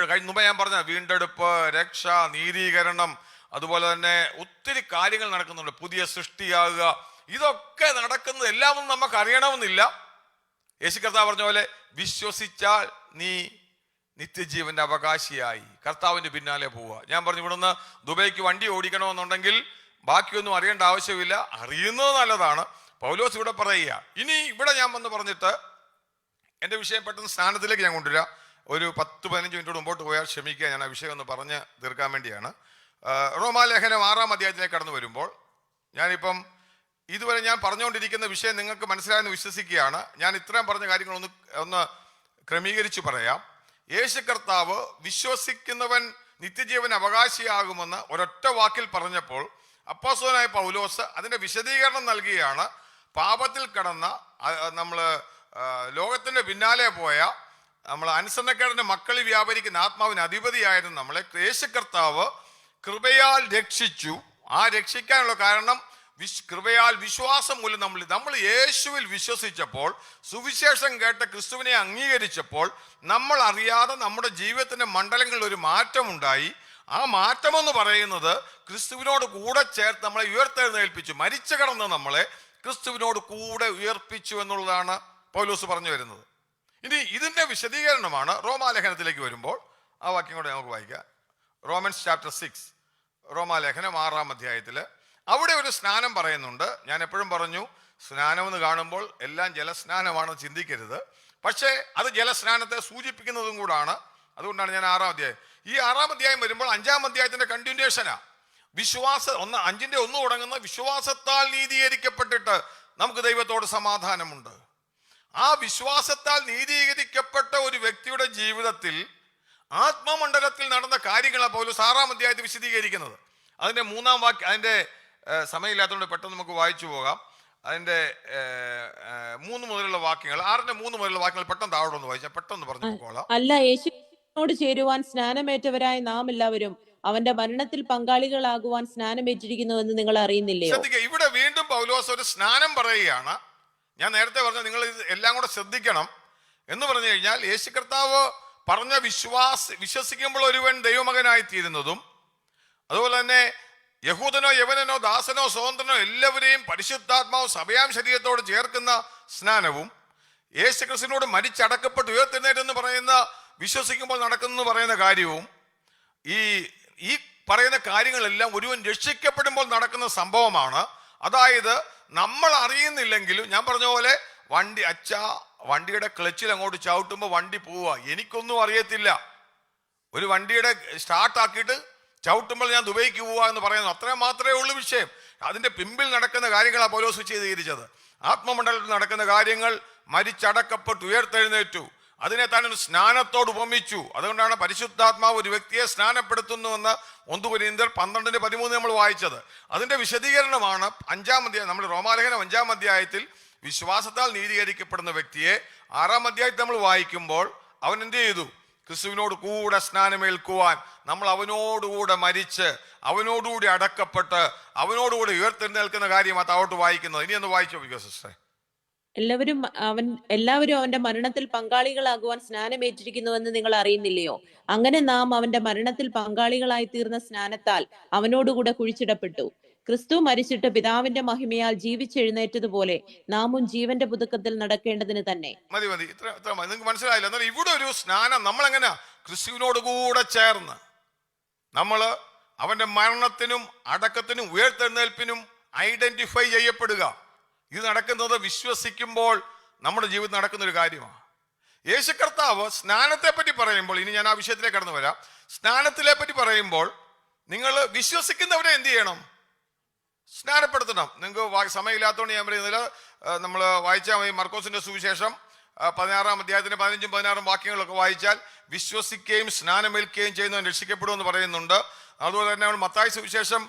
മുമ്പ് ഞാൻ പറഞ്ഞ വീണ്ടെടുപ്പ്, രക്ഷ, നീതീകരണം, അതുപോലെ തന്നെ ഒത്തിരി കാര്യങ്ങൾ നടക്കുന്നുണ്ട്. പുതിയ സൃഷ്ടിയാകുക, ഇതൊക്കെ നടക്കുന്നത് എല്ലാം ഒന്നും നമുക്ക് അറിയണമെന്നില്ല. യേശു കർത്താവ് പറഞ്ഞ പോലെ വിശ്വസിച്ചാൽ നീ നിത്യജീവന്റെ അവകാശിയായി കർത്താവിന്റെ പിന്നാലെ പോവുക. ഞാൻ പറഞ്ഞു ഇവിടുന്ന് ദുബൈക്ക് വണ്ടി ഓടിക്കണമെന്നുണ്ടെങ്കിൽ ബാക്കിയൊന്നും അറിയേണ്ട ആവശ്യമില്ല, അറിയുന്നത് നല്ലതാണ്. പൗലോസ് ഇവിടെ പറയുക. ഇനി ഇവിടെ ഞാൻ വന്ന് പറഞ്ഞിട്ട് എൻ്റെ വിഷയം പെട്ടെന്ന് സ്ഥാനത്തിലേക്ക് ഞാൻ കൊണ്ടുവരാം. ഒരു 10-15 മിനിറ്റ് മുമ്പോട്ട് പോയാൽ ക്ഷമിക്കുക, ഞാൻ ആ വിഷയം ഒന്ന് പറഞ്ഞ് തീർക്കാൻ വേണ്ടിയാണ്. റോമാലേഖനം 6-ാം അധ്യായത്തിലേക്ക് കടന്നു വരുമ്പോൾ ഞാനിപ്പം ഇതുവരെ ഞാൻ പറഞ്ഞുകൊണ്ടിരിക്കുന്ന വിഷയം നിങ്ങൾക്ക് മനസ്സിലായെന്ന് വിശ്വസിക്കുകയാണ്. ഞാൻ ഇത്രയും പറഞ്ഞ കാര്യങ്ങൾ ഒന്ന് ക്രമീകരിച്ച് പറയാം. യേശു കർത്താവ് വിശ്വസിക്കുന്നവൻ നിത്യജീവൻ അവകാശിയാകുമെന്ന് ഒരൊറ്റ വാക്കിൽ പറഞ്ഞപ്പോൾ അപ്പോസ്തലനായ പൗലോസ് അതിൻ്റെ വിശദീകരണം നൽകുകയാണ്. പാപത്തിൽ കിടന്ന നമ്മൾ ലോകത്തിൻ്റെ പിന്നാലെ പോയ നമ്മൾ അനുസരണക്കേടിന്റെ മക്കളിൽ വ്യാപരിക്കുന്ന ആത്മാവിന് അധിപതിയായിരുന്നു നമ്മളെ യേശു കർത്താവ് കൃപയാൽ രക്ഷിച്ചു. ആ രക്ഷിക്കാനുള്ള കാരണം കൃപയാൽ വിശ്വാസം മൂലം നമ്മൾ യേശുവിൽ വിശ്വസിച്ചപ്പോൾ, സുവിശേഷം കേട്ട ക്രിസ്തുവിനെ അംഗീകരിച്ചപ്പോൾ നമ്മൾ അറിയാതെ നമ്മുടെ ജീവിതത്തിന്റെ മണ്ഡലങ്ങളിൽ ഒരു മാറ്റമുണ്ടായി. ആ മാറ്റമെന്ന് പറയുന്നത് ക്രിസ്തുവിനോട് കൂടെ ചേർത്ത് നമ്മളെ ഉയർത്തെഴുന്നേൽപ്പിച്ചു. മരിച്ചു കിടന്ന് നമ്മളെ ക്രിസ്തുവിനോട് കൂടെ ഉയർപ്പിച്ചു എന്നുള്ളതാണ് പൗലോസ് പറഞ്ഞു വരുന്നത്. ഇനി ഇതിന്റെ വിശദീകരണമാണ് റോമാലേഖനത്തിലേക്ക് വരുമ്പോൾ ആ വാക്യം കൂടെ നമുക്ക് വായിക്കാം. റോമൻസ് ചാപ്റ്റർ 6, റോമാലേഖനം 6-ാം അധ്യായത്തിൽ അവിടെ ഒരു സ്നാനം പറയുന്നുണ്ട്. ഞാൻ എപ്പോഴും പറഞ്ഞു, സ്നാനമെന്ന് കാണുമ്പോൾ എല്ലാം ജലസ്നാനമാണെന്ന് ചിന്തിക്കരുത്. പക്ഷേ അത് ജലസ്നാനത്തെ സൂചിപ്പിക്കുന്നതും കൂടാണ്. അതുകൊണ്ടാണ് ഞാൻ 6-ാം അധ്യായം, ഈ 6-ാം അധ്യായം വരുമ്പോൾ 5-ാം അധ്യായത്തിന്റെ കണ്ടിന്യൂഷനാ. 5-ന്റെ 1 തുടങ്ങുന്ന വിശ്വാസത്താൽ നീതീകരിക്കപ്പെട്ടിട്ട് നമുക്ക് ദൈവത്തോട് സമാധാനമുണ്ട്. ആ വിശ്വാസത്താൽ നീതീകരിക്കപ്പെട്ട ഒരു വ്യക്തിയുടെ ജീവിതത്തിൽ ആത്മമണ്ഡലത്തിൽ നടന്ന കാര്യങ്ങളാണ് പൗലോസ് 6-ാം അധ്യായത്തിൽ വിശദീകരിക്കുന്നത്. അതിന്റെ 3-ാം വാക്യം, അതിന്റെ സമയമില്ലാത്തതുകൊണ്ട് പെട്ടെന്ന് നമുക്ക് വായിച്ചു പോകാം. അതിന്റെ 3 മുതലുള്ള വാക്യങ്ങൾ, 6-ന്റെ 3 മുതലുള്ള വാക്യങ്ങൾ പെട്ടെന്ന് താഴോട്ട് ഒന്ന് വായിച്ചാൽ പെട്ടെന്ന് പറഞ്ഞു പോകോളാം. അല്ല, യേശുവിനോട് ചേരുവാൻ സ്നാനമേറ്റവരായ നാം എല്ലാവരും അവന്റെ മരണത്തിൽ പങ്കാളികളാകുവാൻ സ്നാനമേറ്റിരിക്കുന്നുവെന്ന് നിങ്ങൾ അറിയുന്നില്ലയോ? ശ്രദ്ധിക്കുക, ഇവിടെ വീണ്ടും പൗലോസ് ഒരു സ്നാനം പറയുകയാണ്. ഞാൻ നേരത്തെ പറഞ്ഞ നിങ്ങൾ ഇത് എല്ലാം കൂടെ ശ്രദ്ധിക്കണം എന്ന് പറഞ്ഞു കഴിഞ്ഞാൽ, യേശു കർത്താവ് പറഞ്ഞ വിശ്വസിക്കുമ്പോൾ ഒരുവൻ ദൈവമകനായി തീരുന്നതും, അതുപോലെ തന്നെ യഹൂദനോ യവനനോ ദാസനോ സ്വതന്ത്രനോ എല്ലാവരെയും പരിശുദ്ധാത്മാവ് സഭയാം ശരീരത്തോട് ചേർക്കുന്ന സ്നാനവും, യേശു ക്രിസ്തുവിനോട് മരിച്ചടക്കപ്പെട്ട് ഉയർത്തെഴുന്നേറ്റെന്ന് പറയുന്ന വിശ്വസിക്കുമ്പോൾ നടക്കുന്നു പറയുന്ന കാര്യവും, ഈ പറയുന്ന കാര്യങ്ങളെല്ലാം ഒരുവൻ രക്ഷിക്കപ്പെടുമ്പോൾ നടക്കുന്ന സംഭവമാണ്. അതായത് നമ്മൾ അറിയുന്നില്ലെങ്കിലും, ഞാൻ പറഞ്ഞ പോലെ വണ്ടിയുടെ ക്ലച്ചിൽ അങ്ങോട്ട് ചവിട്ടുമ്പോൾ വണ്ടി പോവുക, എനിക്കൊന്നും അറിയത്തില്ല. ഒരു വണ്ടിയുടെ സ്റ്റാർട്ടാക്കിയിട്ട് ചവിട്ടുമ്പോൾ ഞാൻ ദുബൈക്ക് പോവുക എന്ന് പറയുന്നു, അത്രയും മാത്രമേ ഉള്ളൂ വിഷയം. അതിന്റെ പിമ്പിൽ നടക്കുന്ന കാര്യങ്ങളാണ് പൗലോസ് വിശദീകരിച്ചത്. ആത്മമണ്ഡലത്തിൽ നടക്കുന്ന കാര്യങ്ങൾ, മരിച്ചടക്കപ്പെട്ട് ഉയർത്തെഴുന്നേറ്റു, അതിനെ താൻ ഒരു സ്നാനത്തോട് ഉപമിച്ചു. അതുകൊണ്ടാണ് പരിശുദ്ധാത്മാവ് ഒരു വ്യക്തിയെ സ്നാനപ്പെടുത്തുന്നുവെന്ന് 1 കൊരിന്ത്യർ 12:13 നമ്മൾ വായിച്ചത്. അതിന്റെ വിശദീകരണമാണ് 5-ാം അധ്യായം, നമ്മൾ റോമാലേഖനം 5-ാം അധ്യായത്തിൽ വിശ്വാസത്താൽ നീതീകരിക്കപ്പെടുന്ന വ്യക്തിയെ 6-ാം അധ്യായത്തിൽ നമ്മൾ വായിക്കുമ്പോൾ അവൻ എന്ത് ചെയ്തു? ക്രിസ്തുവിനോട് കൂടെ സ്നാനമേൽക്കുവാൻ നമ്മൾ അവനോടുകൂടെ മരിച്ച് അവനോടുകൂടി അടക്കപ്പെട്ട് അവനോടുകൂടി ഉയർത്തെഴുന്നേൽക്കുന്ന കാര്യമാണ് താഴോട്ട് വായിക്കുന്നത്. ഇനി ഒന്ന് വായിച്ചോ സിസ്റ്ററെ. എല്ലാവരും അവന്റെ മരണത്തിൽ പങ്കാളികളാകുവാൻ സ്നാനമേറ്റിരിക്കുന്നുവെന്ന് നിങ്ങൾ അറിയുന്നില്ലയോ? അങ്ങനെ നാം അവന്റെ മരണത്തിൽ പങ്കാളികളായി തീർന്ന സ്നാനത്താൽ അവനോടുകൂടെ കുഴിച്ചിടപ്പെട്ടു. ക്രിസ്തു മരിച്ചിട്ട് പിതാവിന്റെ മഹിമയാൽ ജീവിച്ചെഴുന്നേറ്റതുപോലെ നാമും ജീവന്റെ പുതുക്കത്തിൽ നടക്കേണ്ടതിന് തന്നെ. മതി ഇത്ര നിങ്ങൾക്ക് മനസ്സിലായില്ല. എന്നാൽ ഇവിടെ ഒരു സ്നാനം നമ്മളെങ്ങനെ ക്രിസ്തുവിനോട് കൂടെ ചേർന്ന് നമ്മൾ അവന്റെ മരണത്തിനും അടക്കത്തിനും ഉയർത്തെഴുന്നേൽപ്പിനും ഐഡന്റിഫൈ ചെയ്യപ്പെടുക. ഇത് നടക്കുന്നത് വിശ്വസിക്കുമ്പോൾ നമ്മുടെ ജീവിതത്തിൽ നടക്കുന്ന ഒരു കാര്യമാണ്. യേശു കർത്താവ് സ്നാനത്തെ പറ്റി പറയുമ്പോൾ, ഇനി ഞാൻ ആ വിഷയത്തിലേക്ക് കടന്നു വരാം. സ്നാനത്തിലെ പറ്റി പറയുമ്പോൾ നിങ്ങൾ വിശ്വസിക്കുന്നവരെ എന്ത് ചെയ്യണം? സ്നാനപ്പെടുത്തണം. നിങ്ങൾക്ക് സമയമില്ലാത്തതുകൊണ്ട് ഞാൻ പറയുന്നില്ല, നമ്മൾ വായിച്ചാൽ മതി. മർക്കോസിന്റെ സുവിശേഷം 16-ാം അധ്യായത്തിന്റെ 15-ഉം 16-ഉം വാക്യങ്ങളൊക്കെ വായിച്ചാൽ വിശ്വസിക്കുകയും സ്നാനമേൽക്കുകയും ചെയ്യുന്നവൻ രക്ഷിക്കപ്പെടുമെന്ന് പറയുന്നുണ്ട്. അതുപോലെ തന്നെ നമ്മൾ മത്തായി സുവിശേഷം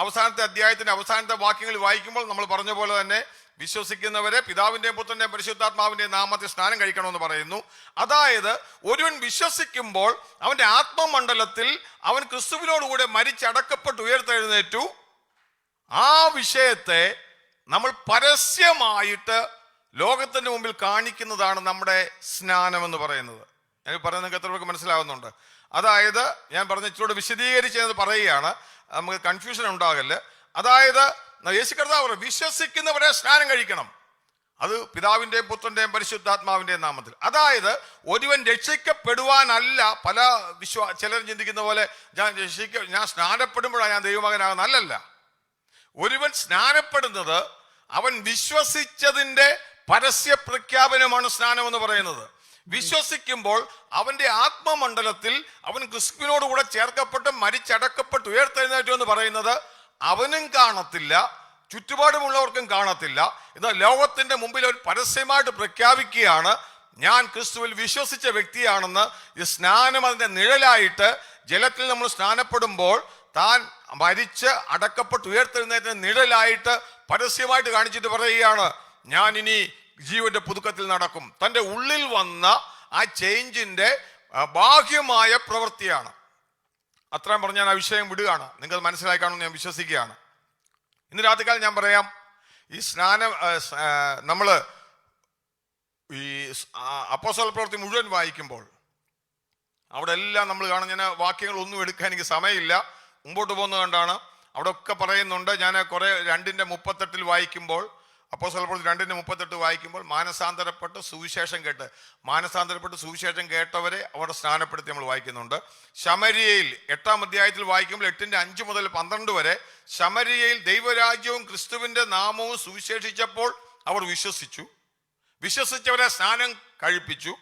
അവസാനത്തെ അധ്യായത്തിന്റെ അവസാനത്തെ വാക്യങ്ങൾ വായിക്കുമ്പോൾ നമ്മൾ പറഞ്ഞ പോലെ തന്നെ വിശ്വസിക്കുന്നവരെ പിതാവിന്റെയും പുത്രന്റെയും പരിശുദ്ധാത്മാവിന്റെയും നാമത്തിൽ സ്നാനം കഴിക്കണമെന്ന് പറയുന്നു. അതായത് ഒരുവൻ വിശ്വസിക്കുമ്പോൾ അവന്റെ ആത്മമണ്ഡലത്തിൽ അവൻ ക്രിസ്തുവിനോടുകൂടെ മരിച്ചടക്കപ്പെട്ട് ഉയർത്തെഴുന്നേറ്റു. ആ വിഷയത്തെ നമ്മൾ പരസ്യമായിട്ട് ലോകത്തിന്റെ മുമ്പിൽ കാണിക്കുന്നതാണ് നമ്മുടെ സ്നാനം എന്ന് പറയുന്നത്. ഞാൻ പറയുന്നത് നിങ്ങൾക്ക് എത്ര പേർക്ക് മനസ്സിലാവുന്നുണ്ട്? അതായത് ഞാൻ പറഞ്ഞ ഇച്ചിലൂടെ വിശദീകരിച്ചത് പറയുകയാണ്, നമുക്ക് കൺഫ്യൂഷൻ ഉണ്ടാകല്. അതായത് യേശു കർത്താവ് വിശ്വസിക്കുന്നവരെ സ്നാനം കഴിക്കണം, അത് പിതാവിന്റെയും പുത്രന്റെയും പരിശുദ്ധാത്മാവിന്റെയും നാമത്തിൽ. അതായത് ഒരുവൻ രക്ഷിക്കപ്പെടുവാനല്ല, പല ചിലർ ചിന്തിക്കുന്ന പോലെ ഞാൻ സ്നാനപ്പെടുമ്പോഴാണ് ഞാൻ ദൈവമകനാകുന്ന. അല്ലല്ല, ഒരുവൻ സ്നാനപ്പെടുന്നത് അവൻ വിശ്വസിച്ചതിന്റെ പരസ്യ പ്രഖ്യാപനമാണ് സ്നാനം എന്ന് പറയുന്നത്. വിശ്വസിക്കുമ്പോൾ അവന്റെ ആത്മമണ്ഡലത്തിൽ അവൻ ക്രിസ്തുവിനോടുകൂടെ ചേർക്കപ്പെട്ട് മരിച്ചടക്കപ്പെട്ട് ഉയർത്തെഴുന്നേറ്റു എന്ന് പറയുന്നത് അവനും കാണത്തില്ല, ചുറ്റുപാടുമുള്ളവർക്കും കാണത്തില്ല. എന്നാൽ ലോകത്തിന്റെ മുമ്പിൽ ഒരു പരസ്യമായിട്ട് പ്രഖ്യാപിക്കുകയാണ്, ഞാൻ ക്രിസ്തുവിൽ വിശ്വസിച്ച വ്യക്തിയാണെന്ന്. ഈ സ്നാനം അതിന്റെ നിഴലായിട്ട്, ജലത്തിൽ നമ്മൾ സ്നാനപ്പെടുമ്പോൾ താൻ മരിച്ച് അടക്കപ്പെട്ട് ഉയർത്തെഴുന്നേറ്റ നിഴലായിട്ട് പരസ്യമായിട്ട് കാണിച്ചിട്ട് പറയുകയാണ്, ഞാൻ ഇനി ജീവന്റെ പുതുക്കത്തിൽ നടക്കും. തൻ്റെ ഉള്ളിൽ വന്ന ആ ചേഞ്ചിന്റെ ബാഹ്യമായ പ്രവൃത്തിയാണ്. അത്രയും പറഞ്ഞ് ഞാൻ ആ വിഷയം വിടുകയാണ്. നിങ്ങൾക്ക് മനസ്സിലായി കാണുമെന്ന് ഞാൻ വിശ്വസിക്കുകയാണ്. ഇന്ന് രാത്രികാലം ഞാൻ പറയാം, ഈ സ്നാനം നമ്മള് ഈ അപ്പോസ്തല പ്രവൃത്തി മുഴുവൻ വായിക്കുമ്പോൾ അവിടെ എല്ലാം നമ്മൾ കാണും. ഞാൻ വാക്യങ്ങൾ ഒന്നും എടുക്കാൻ എനിക്ക് സമയമില്ല, മുമ്പോട്ട് പോകുന്നത് കണ്ടാണ്. അവിടെ ഒക്കെ പറയുന്നുണ്ട്. ഞാൻ കുറെ 2:38 വായിക്കുമ്പോൾ, അപ്പോസ്തല പ്രവൃത്തി 2:38 വായിക്കുമ്പോൾ മാനസാന്തരപ്പെട്ട് സുവിശേഷം കേട്ടവരെ അവിടെ സ്നാനപ്പെടുത്തി നമ്മൾ വായിക്കുന്നുണ്ട്. ശമരിയയിൽ 8-ാം അധ്യായത്തിൽ വായിക്കുമ്പോൾ 8:5 മുതൽ 12 വരെ ശമരിയയിൽ ദൈവരാജ്യവും ക്രിസ്തുവിന്റെ നാമവും സുവിശേഷിച്ചപ്പോൾ അവർ വിശ്വസിച്ചവരെ സ്നാനം കഴിപ്പിച്ചു.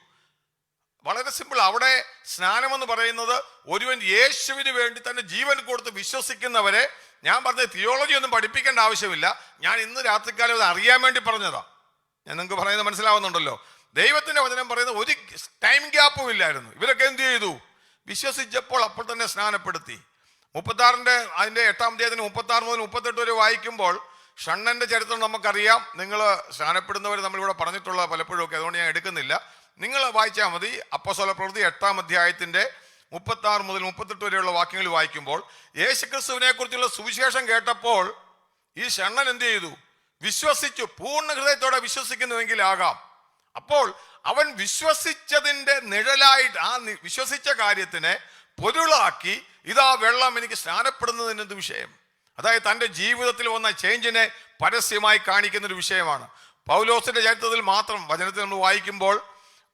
വളരെ സിമ്പിൾ. അവിടെ സ്നാനം എന്ന് പറയുന്നത് ഒരുവൻ യേശുവിന് വേണ്ടി തന്നെ ജീവൻ കൊടുത്ത് വിശ്വസിക്കുന്നവരെ, ഞാൻ പറഞ്ഞ തിയോളജി ഒന്നും പഠിപ്പിക്കേണ്ട ആവശ്യമില്ല, ഞാൻ ഇന്ന് രാത്രിക്കാലം അത് അറിയാൻ വേണ്ടി പറഞ്ഞതാ. ഞാൻ നിങ്ങൾക്ക് പറയുന്നത് മനസ്സിലാവുന്നുണ്ടല്ലോ. ദൈവത്തിന്റെ വചനം പറയുന്നത് ഒരു ടൈം ഗ്യാപ്പും ഇല്ലായിരുന്നു. ഇവരൊക്കെ എന്ത് ചെയ്തു? വിശ്വസിച്ചപ്പോൾ അപ്പോൾ തന്നെ സ്നാനപ്പെടുത്തി. 36 അതിന്റെ 8-ാം അധ്യായത്തിന് 36 മുതൽ 38 വരെ വായിക്കുമ്പോൾ ഷണ്ണന്റെ ചരിത്രം നമുക്കറിയാം. നിങ്ങൾ സ്നാനപ്പെടുന്നവർ നമ്മളിവിടെ പറഞ്ഞിട്ടുള്ള പലപ്പോഴും ഒക്കെ, അതുകൊണ്ട് ഞാൻ എടുക്കുന്നില്ല. നിങ്ങൾ വായിച്ചാൽ മതി. അപ്പോസ്തല പ്രവൃത്തി 8-ാം അധ്യായത്തിന്റെ 36 മുതൽ 38 വരെയുള്ള വാക്യങ്ങൾ വായിക്കുമ്പോൾ യേശുക്രിസ്തുവിനെ കുറിച്ചുള്ള സുവിശേഷം കേട്ടപ്പോൾ ഈ ഷണ്ണൻ എന്ത് ചെയ്തു? വിശ്വസിച്ചു. പൂർണ്ണ ഹൃദയത്തോടെ വിശ്വസിക്കുന്നുവെങ്കിൽ ആകാം. അപ്പോൾ അവൻ വിശ്വസിച്ചതിന്റെ നിഴലായിട്ട് ആ വിശ്വസിച്ച കാര്യത്തിനെ പൊരുളാക്കി, ഇതാ വെള്ളം എനിക്ക് സ്നാനപ്പെടുന്നതിന് എന്ത് വിഷയം? അതായത് തൻ്റെ ജീവിതത്തിൽ വന്ന ചേഞ്ചിനെ പരസ്യമായി കാണിക്കുന്ന ഒരു വിഷയമാണ്. പൗലോസിന്റെ ചരിത്രത്തിൽ മാത്രം, വചനത്തിൽ നമ്മൾ വായിക്കുമ്പോൾ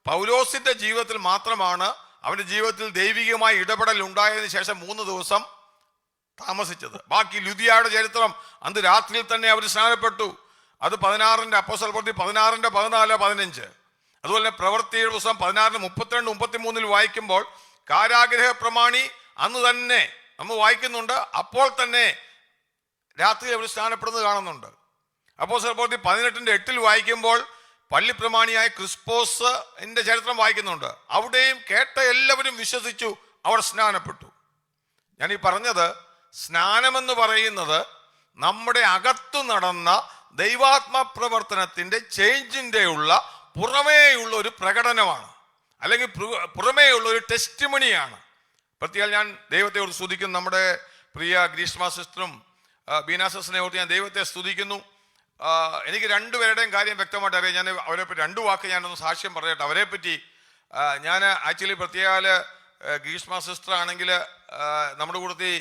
പൗലോസിന്റെ ജീവിതത്തിൽ മാത്രമാണ് അവന്റെ ജീവിതത്തിൽ ദൈവികമായ ഇടപെടൽ ഉണ്ടായതിനു ശേഷം 3 ദിവസം താമസിച്ചത്. ബാക്കി ലുദിയയുടെ ചരിത്രം അന്ന് രാത്രിയിൽ തന്നെ അവർ സ്നാനപ്പെട്ടു. അത് 16 അപ്പോസ്തല പ്രവൃത്തി 16, 14, 15. അതുപോലെ പ്രവൃത്തിയുടെ പുസ്തകം 16, 32, 33 വായിക്കുമ്പോൾ കാരാഗ്രഹ പ്രമാണി അന്ന് തന്നെ നമ്മൾ വായിക്കുന്നുണ്ട്. അപ്പോൾ തന്നെ രാത്രി അവർ സ്നാനപ്പെടുന്നത് കാണുന്നുണ്ട്. അപ്പോസ്തല പ്രവൃത്തി 18:8 വായിക്കുമ്പോൾ പള്ളിപ്രമാണിയായ ക്രിസ്പോസിന്റെ ചരിത്രം വായിക്കുന്നുണ്ട്. അവിടെയും കേട്ട എല്ലാവരും വിശ്വസിച്ചു, അവർ സ്നാനപ്പെട്ടു. ഞാൻ ഈ പറഞ്ഞത്, സ്നാനമെന്ന് പറയുന്നത് നമ്മുടെ അകത്തു നടന്ന ദൈവാത്മ പ്രവർത്തനത്തിന്റെ ചേഞ്ചിന്റെ പുറമേയുള്ള ഒരു പ്രകടനമാണ്, അല്ലെങ്കിൽ പുറമേയുള്ള ഒരു ടെസ്റ്റിമണിയാണ്. പ്രത്യേകം ഞാൻ ദൈവത്തെ ഓർത്ത് സ്തുതിക്കുന്നു. നമ്മുടെ പ്രിയ ഗ്രീഷ്മ സിസ്റ്ററും ബീന സിസ്റ്ററിനെ ഓർത്ത് ഞാൻ ദൈവത്തെ സ്തുതിക്കുന്നു. എനിക്ക് 2 പേരുടെയും കാര്യം വ്യക്തമായിട്ട് അറിയാം. ഞാൻ അവരെ പറ്റി 2 വാക്ക് ഞാനൊന്ന് സാക്ഷ്യം പറയട്ടെ. അവരെ പറ്റി ഞാൻ ആക്ച്വലി പ്രത്യേക ഗ്രീഷ്മ സിസ്റ്റർ ആണെങ്കിൽ നമ്മുടെ കൂട്ടത്തിൽ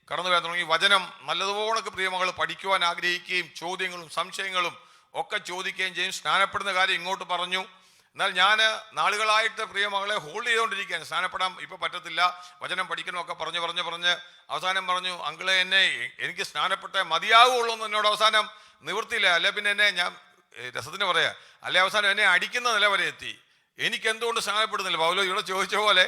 കടന്നു വരാൻ തുടങ്ങി. വചനം നല്ലതുപോലെ പ്രിയമകൾ പഠിക്കുവാൻ ആഗ്രഹിക്കുകയും ചോദ്യങ്ങളും സംശയങ്ങളും ഒക്കെ ചോദിക്കുകയും ചെയ്യും. സ്നാനപ്പെടുന്ന കാര്യം ഇങ്ങോട്ട് പറഞ്ഞു. എന്നാൽ ഞാൻ നാളുകളായിട്ട് പ്രിയമകളെ ഹോൾഡ് ചെയ്തുകൊണ്ടിരിക്കുകയാണ്. സ്നാനപ്പെടാൻ ഇപ്പം പറ്റത്തില്ല, വചനം പഠിക്കണമൊക്കെ പറഞ്ഞ് അവസാനം പറഞ്ഞു, അങ്കിളെ എനിക്ക് സ്നാനപ്പെട്ടേ മതിയാവുള്ളൂ എന്ന് എന്നോട് അവസാനം നിവൃത്തിയില്ല. അല്ലെ പിന്നെ എന്നെ, ഞാൻ രസത്തിന് പറയാ, അല്ലെ അവസാനം എന്നെ അടിക്കുന്ന നില വരെ എത്തി. എനിക്ക് എന്തുകൊണ്ട് സ്നാനപ്പെടുന്നില്ല? പൗലോ ഇവിടെ ചോദിച്ച പോലെ,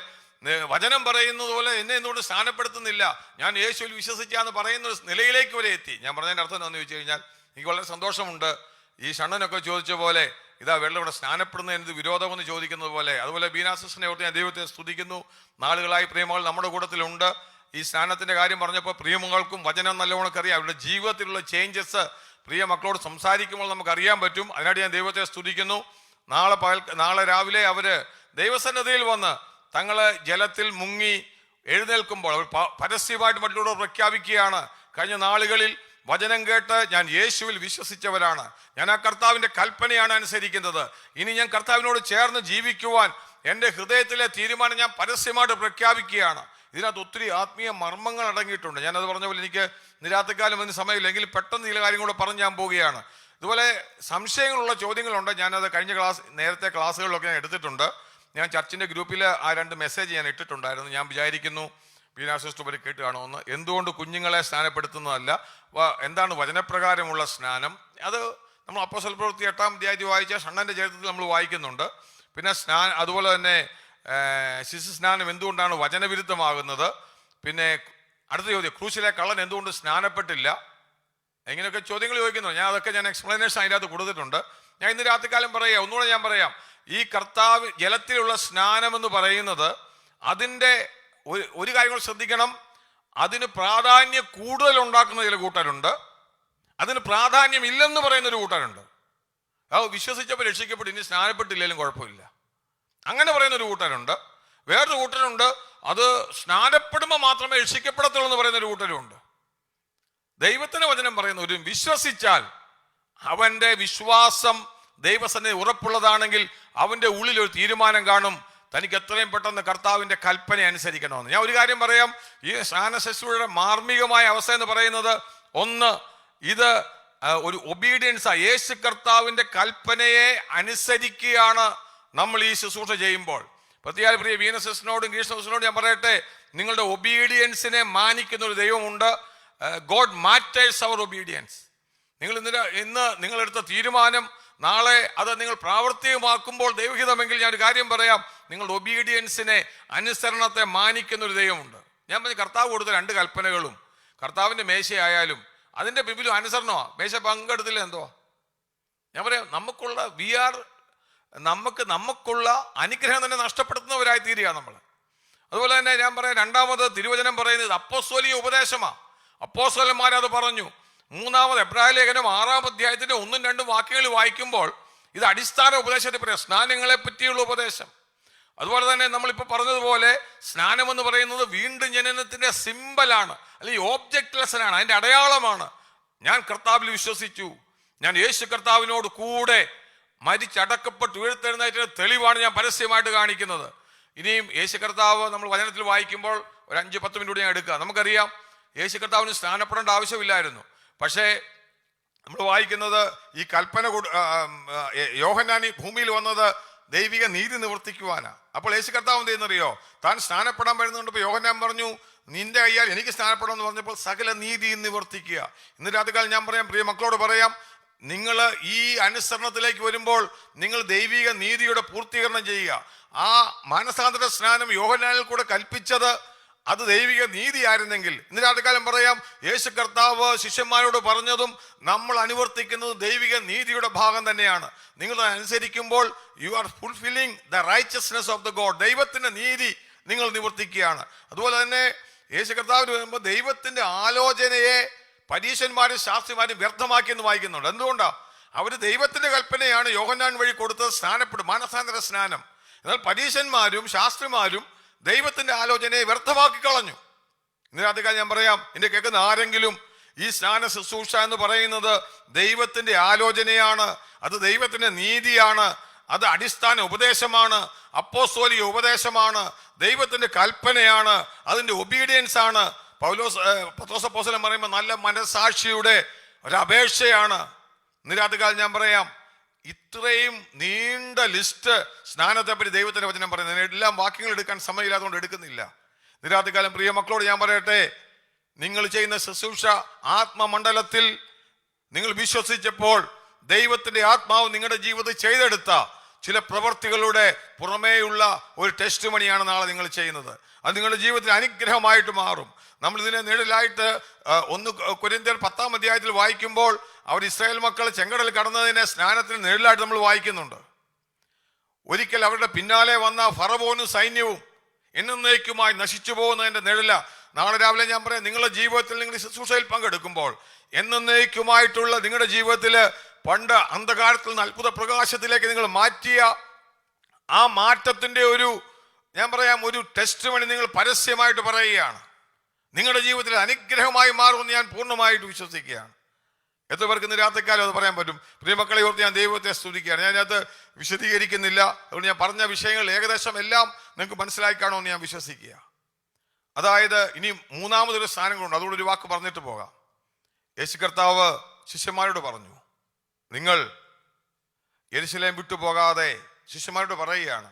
വചനം പറയുന്നത് പോലെ എന്നെ എന്തുകൊണ്ട് സ്നാനപ്പെടുത്തുന്നില്ല? ഞാൻ യേശുവിൽ വിശ്വസിക്കാന്ന് പറയുന്ന നിലയിലേക്ക് വരെ എത്തി. ഞാൻ പറഞ്ഞതിൻ്റെ അർത്ഥം എന്താണെന്ന് ചോദിച്ചു കഴിഞ്ഞാൽ, എനിക്ക് വളരെ സന്തോഷമുണ്ട്. ഈ ഷണ്ണനൊക്കെ ചോദിച്ച പോലെ, ഇതാ വെള്ളം ഇവിടെ സ്നാനപ്പെടുന്നതിന് വിരോധമെന്ന് ചോദിക്കുന്നത് പോലെ. അതുപോലെ ബീനാസിനെ ഓർത്ത് ഞാൻ ദൈവത്തെ സ്തുതിക്കുന്നു. നാളുകളായി പ്രിയമകൾ നമ്മുടെ കൂട്ടത്തിലുണ്ട്. ഈ സ്നാനത്തിന്റെ കാര്യം പറഞ്ഞപ്പോൾ പ്രിയമകൾക്കും വചനം നല്ലവണ്ണം അറിയാം. അവരുടെ ജീവിതത്തിലുള്ള ചേഞ്ചസ് പ്രിയ മക്കളോട് സംസാരിക്കുമ്പോൾ നമുക്ക് അറിയാൻ പറ്റും. അതിനായിട്ട് ഞാൻ ദൈവത്തെ സ്തുതിക്കുന്നു. നാളെ രാവിലെ അവര് ദൈവസന്നിധിയിൽ വന്ന് തങ്ങള് ജലത്തിൽ മുങ്ങി എഴുന്നേൽക്കുമ്പോൾ അവർ പരസ്യമായിട്ട് മറ്റുള്ളവർ പ്രഖ്യാപിക്കുകയാണ്, കഴിഞ്ഞ നാളുകളിൽ വചനം കേട്ട് ഞാൻ യേശുവിൽ വിശ്വസിച്ചവരാണ്. ഞാൻ ആ കർത്താവിൻ്റെ കൽപ്പനയാണ് അനുസരിക്കുന്നത്. ഇനി ഞാൻ കർത്താവിനോട് ചേർന്ന് ജീവിക്കുവാൻ എൻ്റെ ഹൃദയത്തിലെ തീരുമാനം ഞാൻ പരസ്യമായിട്ട് പ്രഖ്യാപിക്കുകയാണ്. ഇതിനകത്ത് ഒത്തിരി ആത്മീയ മർമ്മങ്ങൾ അടങ്ങിയിട്ടുണ്ട്. ഞാനത് പറഞ്ഞ പോലെ എനിക്ക് നിരാത്രിക്കാലം അതിന് സമയമില്ലെങ്കിൽ പെട്ടെന്ന് ചില കാര്യം കൂടെ പറഞ്ഞ് ഞാൻ പോവുകയാണ്. ഇതുപോലെ സംശയങ്ങളുള്ള ചോദ്യങ്ങളുണ്ട്. ഞാനത് നേരത്തെ ക്ലാസ്സുകളിലൊക്കെ ഞാൻ എടുത്തിട്ടുണ്ട്. ഞാൻ ചർച്ചിൻ്റെ ഗ്രൂപ്പിൽ ആ 2 മെസ്സേജ് ഞാൻ ഇട്ടിട്ടുണ്ടായിരുന്നു. ഞാൻ വിചാരിക്കുന്നു ബീനാ സിസ്റ്റർ വരെ കേട്ട് കാണുമെന്ന്. എന്തുകൊണ്ട് കുഞ്ഞുങ്ങളെ സ്നാനപ്പെടുത്തുന്നതല്ല, എന്താണ് വചനപ്രകാരമുള്ള സ്നാനം? അത് നമ്മൾ അപ്പോസ്തല പ്രവൃത്തി 8-ാം അധ്യായത്തിൽ വായിച്ച ഷണ്ണൻ്റെ ചരിത്രത്തിൽ നമ്മൾ വായിക്കുന്നുണ്ട്. പിന്നെ അതുപോലെ തന്നെ ശിശു സ്നാനം എന്തുകൊണ്ടാണ് വചനവിരുദ്ധമാകുന്നത്? പിന്നെ അടുത്ത ചോദ്യം, ക്രൂശിലെ കള്ളൻ എന്തുകൊണ്ട് സ്നാനപ്പെട്ടില്ല? എങ്ങനെയൊക്കെ ചോദ്യങ്ങൾ ചോദിക്കുന്നു. അതൊക്കെ ഞാൻ എക്സ്പ്ലനേഷൻ അതിനകത്ത് കൊടുത്തിട്ടുണ്ട്. ഞാൻ ഇന്ന് രാത്രികാലം പറയാം, ഒന്നുകൂടെ ഞാൻ പറയാം. ഈ കർത്താവ് ജലത്തിലുള്ള സ്നാനം എന്ന് പറയുന്നത് അതിൻ്റെ ഒരു കാര്യം ശ്രദ്ധിക്കണം. അതിന് പ്രാധാന്യം കൂടുതൽ ഉണ്ടാക്കുന്ന ചില കൂട്ടരുണ്ട്, അതിന് പ്രാധാന്യം ഇല്ലെന്ന് പറയുന്ന ഒരു കൂട്ടരുണ്ട്. അത് വിശ്വസിച്ചപ്പോൾ രക്ഷിക്കപ്പെട്ടു, ഇനി സ്നാനപ്പെട്ടില്ലെങ്കിലും കുഴപ്പമില്ല, അങ്ങനെ പറയുന്ന ഒരു കൂട്ടരുണ്ട്. വേറൊരു കൂട്ടരുണ്ട്, അത് സ്നാനപ്പെടുമ്പോൾ മാത്രമേ രക്ഷിക്കപ്പെടത്തുള്ളൂ എന്ന് പറയുന്ന ഒരു കൂട്ടരുണ്ട്. ദൈവത്തിന്റെ വചനം പറയുന്ന ഒരു വിശ്വസിച്ചാൽ അവന്റെ വിശ്വാസം ദൈവസന്നിധി ഉറപ്പുള്ളതാണെങ്കിൽ അവന്റെ ഉള്ളിൽ ഒരു തീരുമാനം കാണും, തനിക്ക് എത്രയും പെട്ടെന്ന് കർത്താവിന്റെ കൽപ്പന അനുസരിക്കണമെന്ന്. ഞാൻ ഒരു കാര്യം പറയാം, ഈ സ്നാന ശുശ്രൂഷയുടെ മാർമികമായ അവസ്ഥ എന്ന് പറയുന്നത്, ഒന്ന്, ഇത് ഒരു ഒബീഡിയൻസാ. യേശു കർത്താവിന്റെ കൽപ്പനയെ അനുസരിക്കുകയാണ് നമ്മൾ ഈ ശുശ്രൂഷ ചെയ്യുമ്പോൾ. പ്രത്യേക പ്രിയ വീണ സിസ്റ്ററിനോടും ഗ്രീഷ്മ സിസ്റ്ററിനോടും ഞാൻ പറയട്ടെ, നിങ്ങളുടെ ഒബീഡിയൻസിനെ മാനിക്കുന്ന ഒരു ദൈവമുണ്ട്. ഗോഡ് മാറ്റേഴ്സ് അവർ ഒബീഡിയൻസ്. നിങ്ങൾ ഇന്ന് നിങ്ങളെടുത്ത തീരുമാനം നാളെ അത് നിങ്ങൾ പ്രാവർത്തികമാക്കുമ്പോൾ ദൈവഹിതമെങ്കിൽ ഞാൻ ഒരു കാര്യം പറയാം, നിങ്ങളുടെ ഒബീഡിയൻസിനെ, അനുസരണത്തെ മാനിക്കുന്ന ഒരു ദൈവമുണ്ട്. ഞാൻ പറഞ്ഞു, കർത്താവ് കൊടുത്ത 2 കൽപ്പനകളും കർത്താവിൻ്റെ മേശയായാലും അതിൻ്റെ പിമ്പിലും അനുസരണമാണ്. മേശ പങ്കെടുത്തില്ല എന്തോ ഞാൻ പറയാം, നമുക്കുള്ള അനുഗ്രഹം തന്നെ നഷ്ടപ്പെടുത്തുന്നവരായി തീരുക നമ്മൾ. അതുപോലെ തന്നെ ഞാൻ പറയാം, 2ാമത് തിരുവചനം പറയുന്നത് അപ്പോസ്തോലിക ഉപദേശമാണ്. അപ്പോസ്തലന്മാരത് പറഞ്ഞു. 3-ാമത് എബ്രായ ലേഖനം 6-ാം അധ്യായത്തിന്റെ 1-2 വാക്യങ്ങൾ വായിക്കുമ്പോൾ ഇത് അടിസ്ഥാന ഉപദേശത്തെ പറയാം, സ്നാനങ്ങളെ പറ്റിയുള്ള ഉപദേശം. അതുപോലെ തന്നെ നമ്മളിപ്പോൾ പറഞ്ഞതുപോലെ സ്നാനം എന്ന് പറയുന്നത് വീണ്ടും ജനനത്തിന്റെ സിമ്പലാണ്, അല്ലെങ്കിൽ ഓബ്ജക്ട് ലെസ്സനാണ്, അതിന്റെ അടയാളമാണ്. ഞാൻ കർത്താവിൽ വിശ്വസിച്ചു, ഞാൻ യേശു കർത്താവിനോട് കൂടെ മരിച്ചടക്കപ്പെട്ട് ഉയർത്തെഴുന്നേറ്റ തെളിവാണ് ഞാൻ പരസ്യമായിട്ട് കാണിക്കുന്നത്. ഇനിയും യേശു കർത്താവ് നമ്മൾ വചനത്തിൽ വായിക്കുമ്പോൾ ഒരു 5-10 മിനിറ്റ് ഞാൻ എടുക്കുക. നമുക്കറിയാം യേശു കർത്താവിന് സ്നാനപ്പെടേണ്ട ആവശ്യമില്ലായിരുന്നു. പക്ഷേ നമ്മൾ വായിക്കുന്നത് ഈ കൽപ്പന യോഹന്നാൻ ഭൂമിയിൽ വന്നത് ദൈവിക നീതി നിവർത്തിക്കുവാനാണ്. അപ്പോൾ യേശു കർത്താവ് എന്ത് ചെയ്യുന്നറിയോ, താൻ സ്നാനപ്പെടാൻ വരുന്നുണ്ടപ്പോൾ യോഹന്നാൻ പറഞ്ഞു, നിന്റെ കയ്യാൽ എനിക്ക് സ്നാനപ്പെടാം എന്ന് പറഞ്ഞപ്പോൾ സകല നീതി നിവർത്തിക്കുക. ഇന്ന് രാത്രികാലം ഞാൻ പറയാം, പ്രിയ മക്കളോട് പറയാം, നിങ്ങൾ ഈ അനുസരണത്തിലേക്ക് വരുമ്പോൾ നിങ്ങൾ ദൈവിക നീതിയുടെ പൂർത്തീകരണം ചെയ്യുക. ആ മാനസാന്തര സ്നാനം യോഹന്നാനിൽ കൂടെ കൽപ്പിച്ചത് അത് ദൈവിക നീതിയായിരുന്നെങ്കിൽ ഇന്ന് രാത്രികാലം പറയാം, യേശു കർത്താവ് ശിഷ്യന്മാരോട് പറഞ്ഞതും നമ്മൾ അനുവർത്തിക്കുന്നതും ദൈവിക നീതിയുടെ ഭാഗം തന്നെയാണ്. നിങ്ങൾ അനുസരിക്കുമ്പോൾ you are fulfilling the righteousness of the God. ദൈവത്തിന്റെ നീതി നിങ്ങൾ നിവർത്തിക്കുകയാണ്. അതുപോലെ തന്നെ യേശു കർത്താവിന് വരുമ്പോൾ ദൈവത്തിന്റെ ആലോചനയെ പരീശന്മാരും ശാസ്ത്രിമാരും വ്യർത്ഥമാക്കിയെന്ന് വായിക്കുന്നുണ്ട്. എന്തുകൊണ്ടാണ്? അവർ ദൈവത്തിന്റെ കൽപ്പനയാണ് യോഹന്നാൻ വഴി കൊടുത്തത്, സ്നാനപ്പെടും, മാനസാന്തര സ്നാനം. എന്നാൽ പരീശന്മാരും ശാസ്ത്രിമാരും ദൈവത്തിന്റെ ആലോചനയെ വ്യർത്ഥമാക്കി കളഞ്ഞു. ഇന്ന് രാത്രികാലം ഞാൻ പറയാം, എന്റെ കേൾക്കുന്ന ആരെങ്കിലും ഈ സ്നാന ശുശ്രൂഷ എന്ന് പറയുന്നത് ദൈവത്തിന്റെ ആലോചനയാണ്, അത് ദൈവത്തിന്റെ നീതിയാണ്, അത് അടിസ്ഥാന ഉപദേശമാണ്, അപ്പോസ്തോലിക ഉപദേശമാണ്, ദൈവത്തിന്റെ കൽപ്പനയാണ്, അതിന്റെ ഒബീഡിയൻസ് ആണ്. പത്രോസ് അപ്പോസ്തലൻ പറയുമ്പോൾ നല്ല മനസാക്ഷിയുടെ ഒരപേക്ഷയാണ്. ഇന്ന് രാത്രികാലം ഞാൻ പറയാം, ഇത്രയും നീണ്ട ലിസ്റ്റ് സ്നാനത്തെപ്പറ്റി ദൈവത്തിന്റെ വചനം പറയുന്നത്, എല്ലാം വാക്യങ്ങൾ എടുക്കാൻ സമയമില്ലാത്തതുകൊണ്ട് എടുക്കുന്നില്ല. നിരാത്രികാലം പ്രിയ മക്കളോട് ഞാൻ പറയട്ടെ, നിങ്ങൾ ചെയ്യുന്ന ശുശ്രൂഷ ആത്മമണ്ഡലത്തിൽ നിങ്ങൾ വിശ്വസിച്ചപ്പോൾ ദൈവത്തിന്റെ ആത്മാവ് നിങ്ങളുടെ ജീവിതത്തിൽ ചെയ്തെടുത്ത ചില പ്രവർത്തികളുടെ പുറമേയുള്ള ഒരു ടെസ്റ്റ് മണിയാണ് നാളെ നിങ്ങൾ ചെയ്യുന്നത്. അത് നിങ്ങളുടെ ജീവിതത്തിൽ അനുഗ്രഹമായിട്ട് മാറും. നമ്മൾ ഇതിനെ നിഴലായിട്ട് 1 കൊരിന്ത്യർ 10-ാം അധ്യായത്തിൽ വായിക്കുമ്പോൾ അവർ ഇസ്രായേൽ മക്കൾ ചെങ്കടൽ കടന്നതിനെ സ്നാനത്തിന് നിഴലായിട്ട് നമ്മൾ വായിക്കുന്നുണ്ട്. ഒരിക്കൽ അവരുടെ പിന്നാലെ വന്ന ഫറവോനും സൈന്യവും എന്നേക്കുമായി നശിച്ചു പോകുന്നതിന്റെ നിഴല. നാളെ രാവിലെ ഞാൻ പറയാം, നിങ്ങളുടെ ജീവിതത്തിൽ നിങ്ങൾ ശുശ്രൂഷയിൽ പങ്കെടുക്കുമ്പോൾ എന്നേക്കുമായിട്ടുള്ള നിങ്ങളുടെ ജീവിതത്തിൽ പണ്ട് അന്ധകാരത്തിൽ നിന്ന് അത്ഭുത പ്രകാശത്തിലേക്ക് നിങ്ങൾ മാറ്റിയ ആ മാറ്റത്തിന്റെ ഒരു ഞാൻ പറയാം ഒരു ടെസ്റ്റ് മണി നിങ്ങൾ പരസ്യമായിട്ട് പറയുകയാണ്. നിങ്ങളുടെ ജീവിതത്തിൽ അനുഗ്രഹമായി മാറുമെന്ന് ഞാൻ പൂർണ്ണമായിട്ട് വിശ്വസിക്കുകയാണ്. എത്ര പേർക്ക് ഇന്ന് രാത്രിക്കാലം അത് പറയാൻ പറ്റും? പ്രിയമക്കളെ ഓർത്ത് ഞാൻ ദൈവത്തെ സ്തുതിക്കുകയാണ്. ഞാൻ അതിനകത്ത് വിശദീകരിക്കുന്നില്ല. അതുകൊണ്ട് ഞാൻ പറഞ്ഞ വിഷയങ്ങൾ ഏകദേശം എല്ലാം നിങ്ങൾക്ക് മനസ്സിലായി കാണുമെന്ന് ഞാൻ വിശ്വസിക്കുക. അതായത് ഇനി മൂന്നാമതൊരു സ്ഥാനങ്ങളുണ്ട്, അതുകൊണ്ട് ഒരു വാക്ക് പറഞ്ഞിട്ട് പോകാം. യേശു കർത്താവ് ശിഷ്യന്മാരോട് പറഞ്ഞു, നിങ്ങൾ യെരൂശലേം വിട്ടുപോകാതെ ശിഷ്യന്മാരോട് പറയുകയാണ്,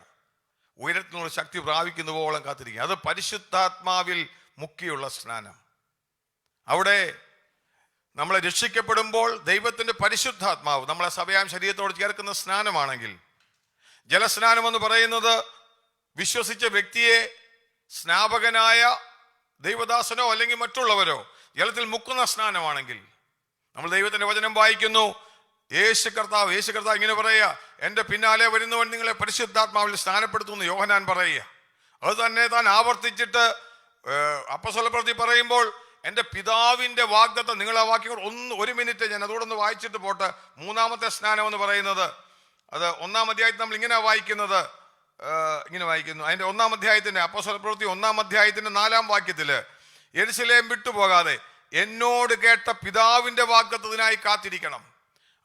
ഉയരത്തിൽ നിന്നുള്ള ശക്തി പ്രാപിക്കുന്നവോളം കാത്തിരിക്കുക. അത് പരിശുദ്ധാത്മാവിൽ മുക്കിയുള്ള സ്നാനം. അവിടെ നമ്മളെ രക്ഷിക്കപ്പെടുമ്പോൾ ദൈവത്തിന്റെ പരിശുദ്ധാത്മാവ് നമ്മളെ സഭയാം ശരീരത്തോട് ചേർക്കുന്ന സ്നാനമാണെങ്കിൽ, ജലസ്നാനം എന്ന് പറയുന്നത് വിശ്വസിച്ച വ്യക്തിയെ സ്നാപകനായ ദൈവദാസനോ അല്ലെങ്കിൽ മറ്റുള്ളവരോ ജലത്തിൽ മുക്കുന്ന സ്നാനമാണെങ്കിൽ, നമ്മൾ ദൈവത്തിന്റെ വചനം വായിക്കുന്നു, യേശു കർത്താവ് ഇങ്ങനെ പറയുക, എൻ്റെ പിന്നാലെ വരുന്നവൻ നിങ്ങളെ പരിശുദ്ധാത്മാവിൽ സ്നാനപ്പെടുത്തുന്നു യോഹന്നാൻ പറയുക. അത് തന്നെ താൻ ആവർത്തിച്ചിട്ട് അപ്പോസ്തലപ്രവൃത്തി പറയുമ്പോൾ, എൻ്റെ പിതാവിൻ്റെ വാഗ്ദത്തം, നിങ്ങൾ ആ വാക്യങ്ങൾ ഒരു മിനിറ്റ് ഞാൻ അതുകൂടെ വായിച്ചിട്ട് പോട്ടെ. മൂന്നാമത്തെ സ്നാനം എന്ന് പറയുന്നത് അത് 1-ാം അധ്യായത്തിൽ നമ്മൾ ഇങ്ങനെ വായിക്കുന്നത്, ഇങ്ങനെ വായിക്കുന്നു. അതിൻ്റെ 1-ാം അധ്യായത്തിന്റെ അപ്പോസ്തലപ്രവൃത്തി 1-ാം അധ്യായത്തിന്റെ 4-ാം വാക്യത്തില്, യെരൂശലേം വിട്ടുപോകാതെ എന്നോട് കേട്ട പിതാവിന്റെ വാഗ്ദത്തത്തിനായി കാത്തിരിക്കണം.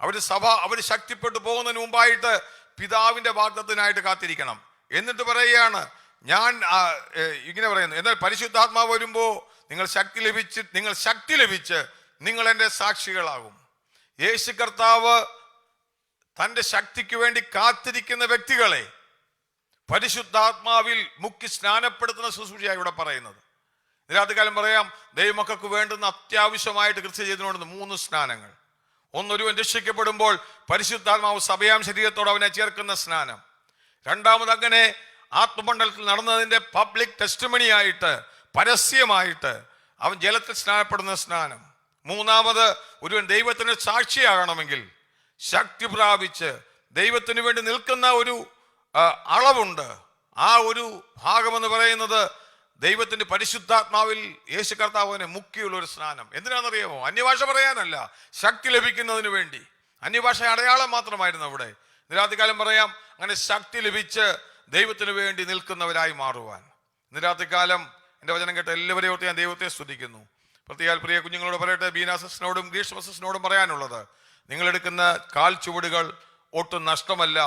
അവര് ശക്തിപ്പെട്ടു പോകുന്നതിന് മുമ്പായിട്ട് പിതാവിന്റെ വാഗ്ദത്തത്തിനായിട്ട് കാത്തിരിക്കണം. എന്നിട്ട് പറയുകയാണ്, ഞാൻ ഇങ്ങനെ പറയുന്നു, എന്നാൽ പരിശുദ്ധാത്മാവ് വരുമ്പോ നിങ്ങൾ ശക്തി ലഭിച്ച് നിങ്ങൾ എൻ്റെ സാക്ഷികളാകും. യേശു കർത്താവ് തൻ്റെ ശക്തിക്ക് വേണ്ടി കാത്തിരിക്കുന്ന വ്യക്തികളെ പരിശുദ്ധാത്മാവിൽ മുക്കി സ്നാനപ്പെടുത്തുന്ന ശുശ്രൂഷയാണ് ഇവിടെ പറയുന്നത്. രാത്രികാലം പറയാം, ദൈവമക്കൾക്ക് വേണ്ടുന്ന അത്യാവശ്യമായിട്ട് കൃത്യ ചെയ്തുകൊണ്ടുന്ന 3 സ്നാനങ്ങൾ. ഒന്നൊരുവൻ രക്ഷിക്കപ്പെടുമ്പോൾ പരിശുദ്ധാത്മാവ് സഭയാം ശരീരത്തോട് അവനെ ചേർക്കുന്ന സ്നാനം. രണ്ടാമത് അങ്ങനെ ആത്മമണ്ഡലത്തിൽ നടന്നതിന്റെ പബ്ലിക് ടെസ്റ്റിമണി ആയിട്ട്, പരസ്യമായിട്ട് അവൻ ജലത്തിൽ സ്നാനപ്പെടുന്ന സ്നാനം. മൂന്നാമത് ഒരുവൻ ദൈവത്തിന് സാക്ഷിയാകണമെങ്കിൽ ശക്തി പ്രാപിച്ച് ദൈവത്തിന് വേണ്ടി നിൽക്കുന്ന ഒരു അളവുണ്ട്. ആ ഒരു ഭാഗമെന്ന് പറയുന്നത് ദൈവത്തിന്റെ പരിശുദ്ധാത്മാവിൽ യേശു കർത്താവിനെ മുക്കിയുള്ള ഒരു സ്നാനം. എന്തിനാണെന്നറിയാമോ? അന്യഭാഷ പറയാനല്ല, ശക്തി ലഭിക്കുന്നതിന് വേണ്ടി. അന്യഭാഷ അടയാളം മാത്രമായിരുന്നു അവിടെ. രാത്രികാലം പറയാം, അങ്ങനെ ശക്തി ലഭിച്ച് ദൈവത്തിന് വേണ്ടി നിൽക്കുന്നവരായി മാറുവാൻ. ഇന്ന് രാത്രികാലം എൻ്റെ വചനം കേട്ട എല്ലാവരെയും ഓർത്ത് ഞാൻ ദൈവത്തെ സ്തുതിക്കുന്നു. പ്രത്യേകം പ്രിയ കുഞ്ഞുങ്ങളോട് പറയട്ടെ, ബീനാസിനോടും ഗ്രീഷ്മസിനോടും പറയാനുള്ളത്, നിങ്ങളെടുക്കുന്ന കാൽ ചുവടുകൾ ഒട്ടും നഷ്ടമല്ല,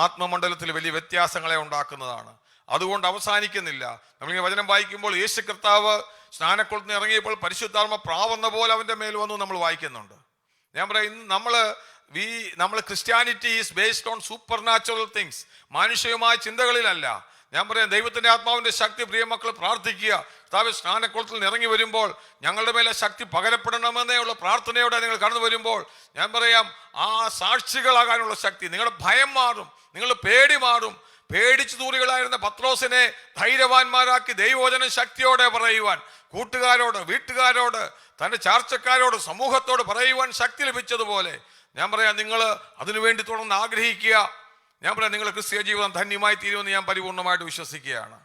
ആത്മമണ്ഡലത്തിൽ വലിയ വ്യത്യാസങ്ങളെ ഉണ്ടാക്കുന്നതാണ്. അതുകൊണ്ട് അവസാനിക്കുന്നില്ല. നമ്മളിങ്ങനെ വചനം വായിക്കുമ്പോൾ യേശു കർത്താവ് സ്നാനക്കുളത്തിൽ നിന്ന് ഇറങ്ങിയപ്പോൾ പരിശുദ്ധാത്മ പ്രാവുന്ന പോലെ അവൻ്റെ മേൽ വന്നു നമ്മൾ വായിക്കുന്നുണ്ട്. ഞാൻ പറയാം, ഇന്ന് നമ്മൾ Christianity is based on super natural things, മാനുഷികമായ ചിന്തകളിലല്ല. ഞാൻ പറയാം, ദൈവത്തിന്റെ ആത്മാവിന്റെ ശക്തി പ്രിയമക്കൾ പ്രാർത്ഥിക്കുക. കർത്താവേ, സ്നാനക്കുളത്തിൽ നിന്ന് ഇറങ്ങി വരുമ്പോൾ ഞങ്ങളുടെ മേലെ ശക്തി പകരപ്പെടണമെന്നേ ഉള്ള പ്രാർത്ഥനയോടെ നിങ്ങൾ കടന്നു വരുമ്പോൾ ഞാൻ പറയാം, ആ സാക്ഷികളാകാനുള്ള ശക്തി, നിങ്ങളുടെ ഭയം മാറും, നിങ്ങളുടെ പേടി മാറും. പേടിച്ചു തൂറികളായിരുന്ന പത്രോസിനെ ധൈര്യവാന്മാരാക്കി ദൈവവചനം ശക്തിയോടെ പറയുവാൻ, കൂട്ടുകാരോട്, വീട്ടുകാരോട്, തൻ്റെ ചാർച്ചക്കാരോട്, സമൂഹത്തോട് പറയുവാൻ ശക്തി ലഭിച്ചതുപോലെ ഞാൻ പറയാം, നിങ്ങൾ അതിനുവേണ്ടി തുടർന്ന് ആഗ്രഹിക്കുക. ഞാൻ പറയാം, നിങ്ങളുടെ ക്രിസ്തീയ ജീവിതം ധന്യമായി തീരുമെന്ന് ഞാൻ പരിപൂർണമായിട്ട് വിശ്വസിക്കുകയാണ്.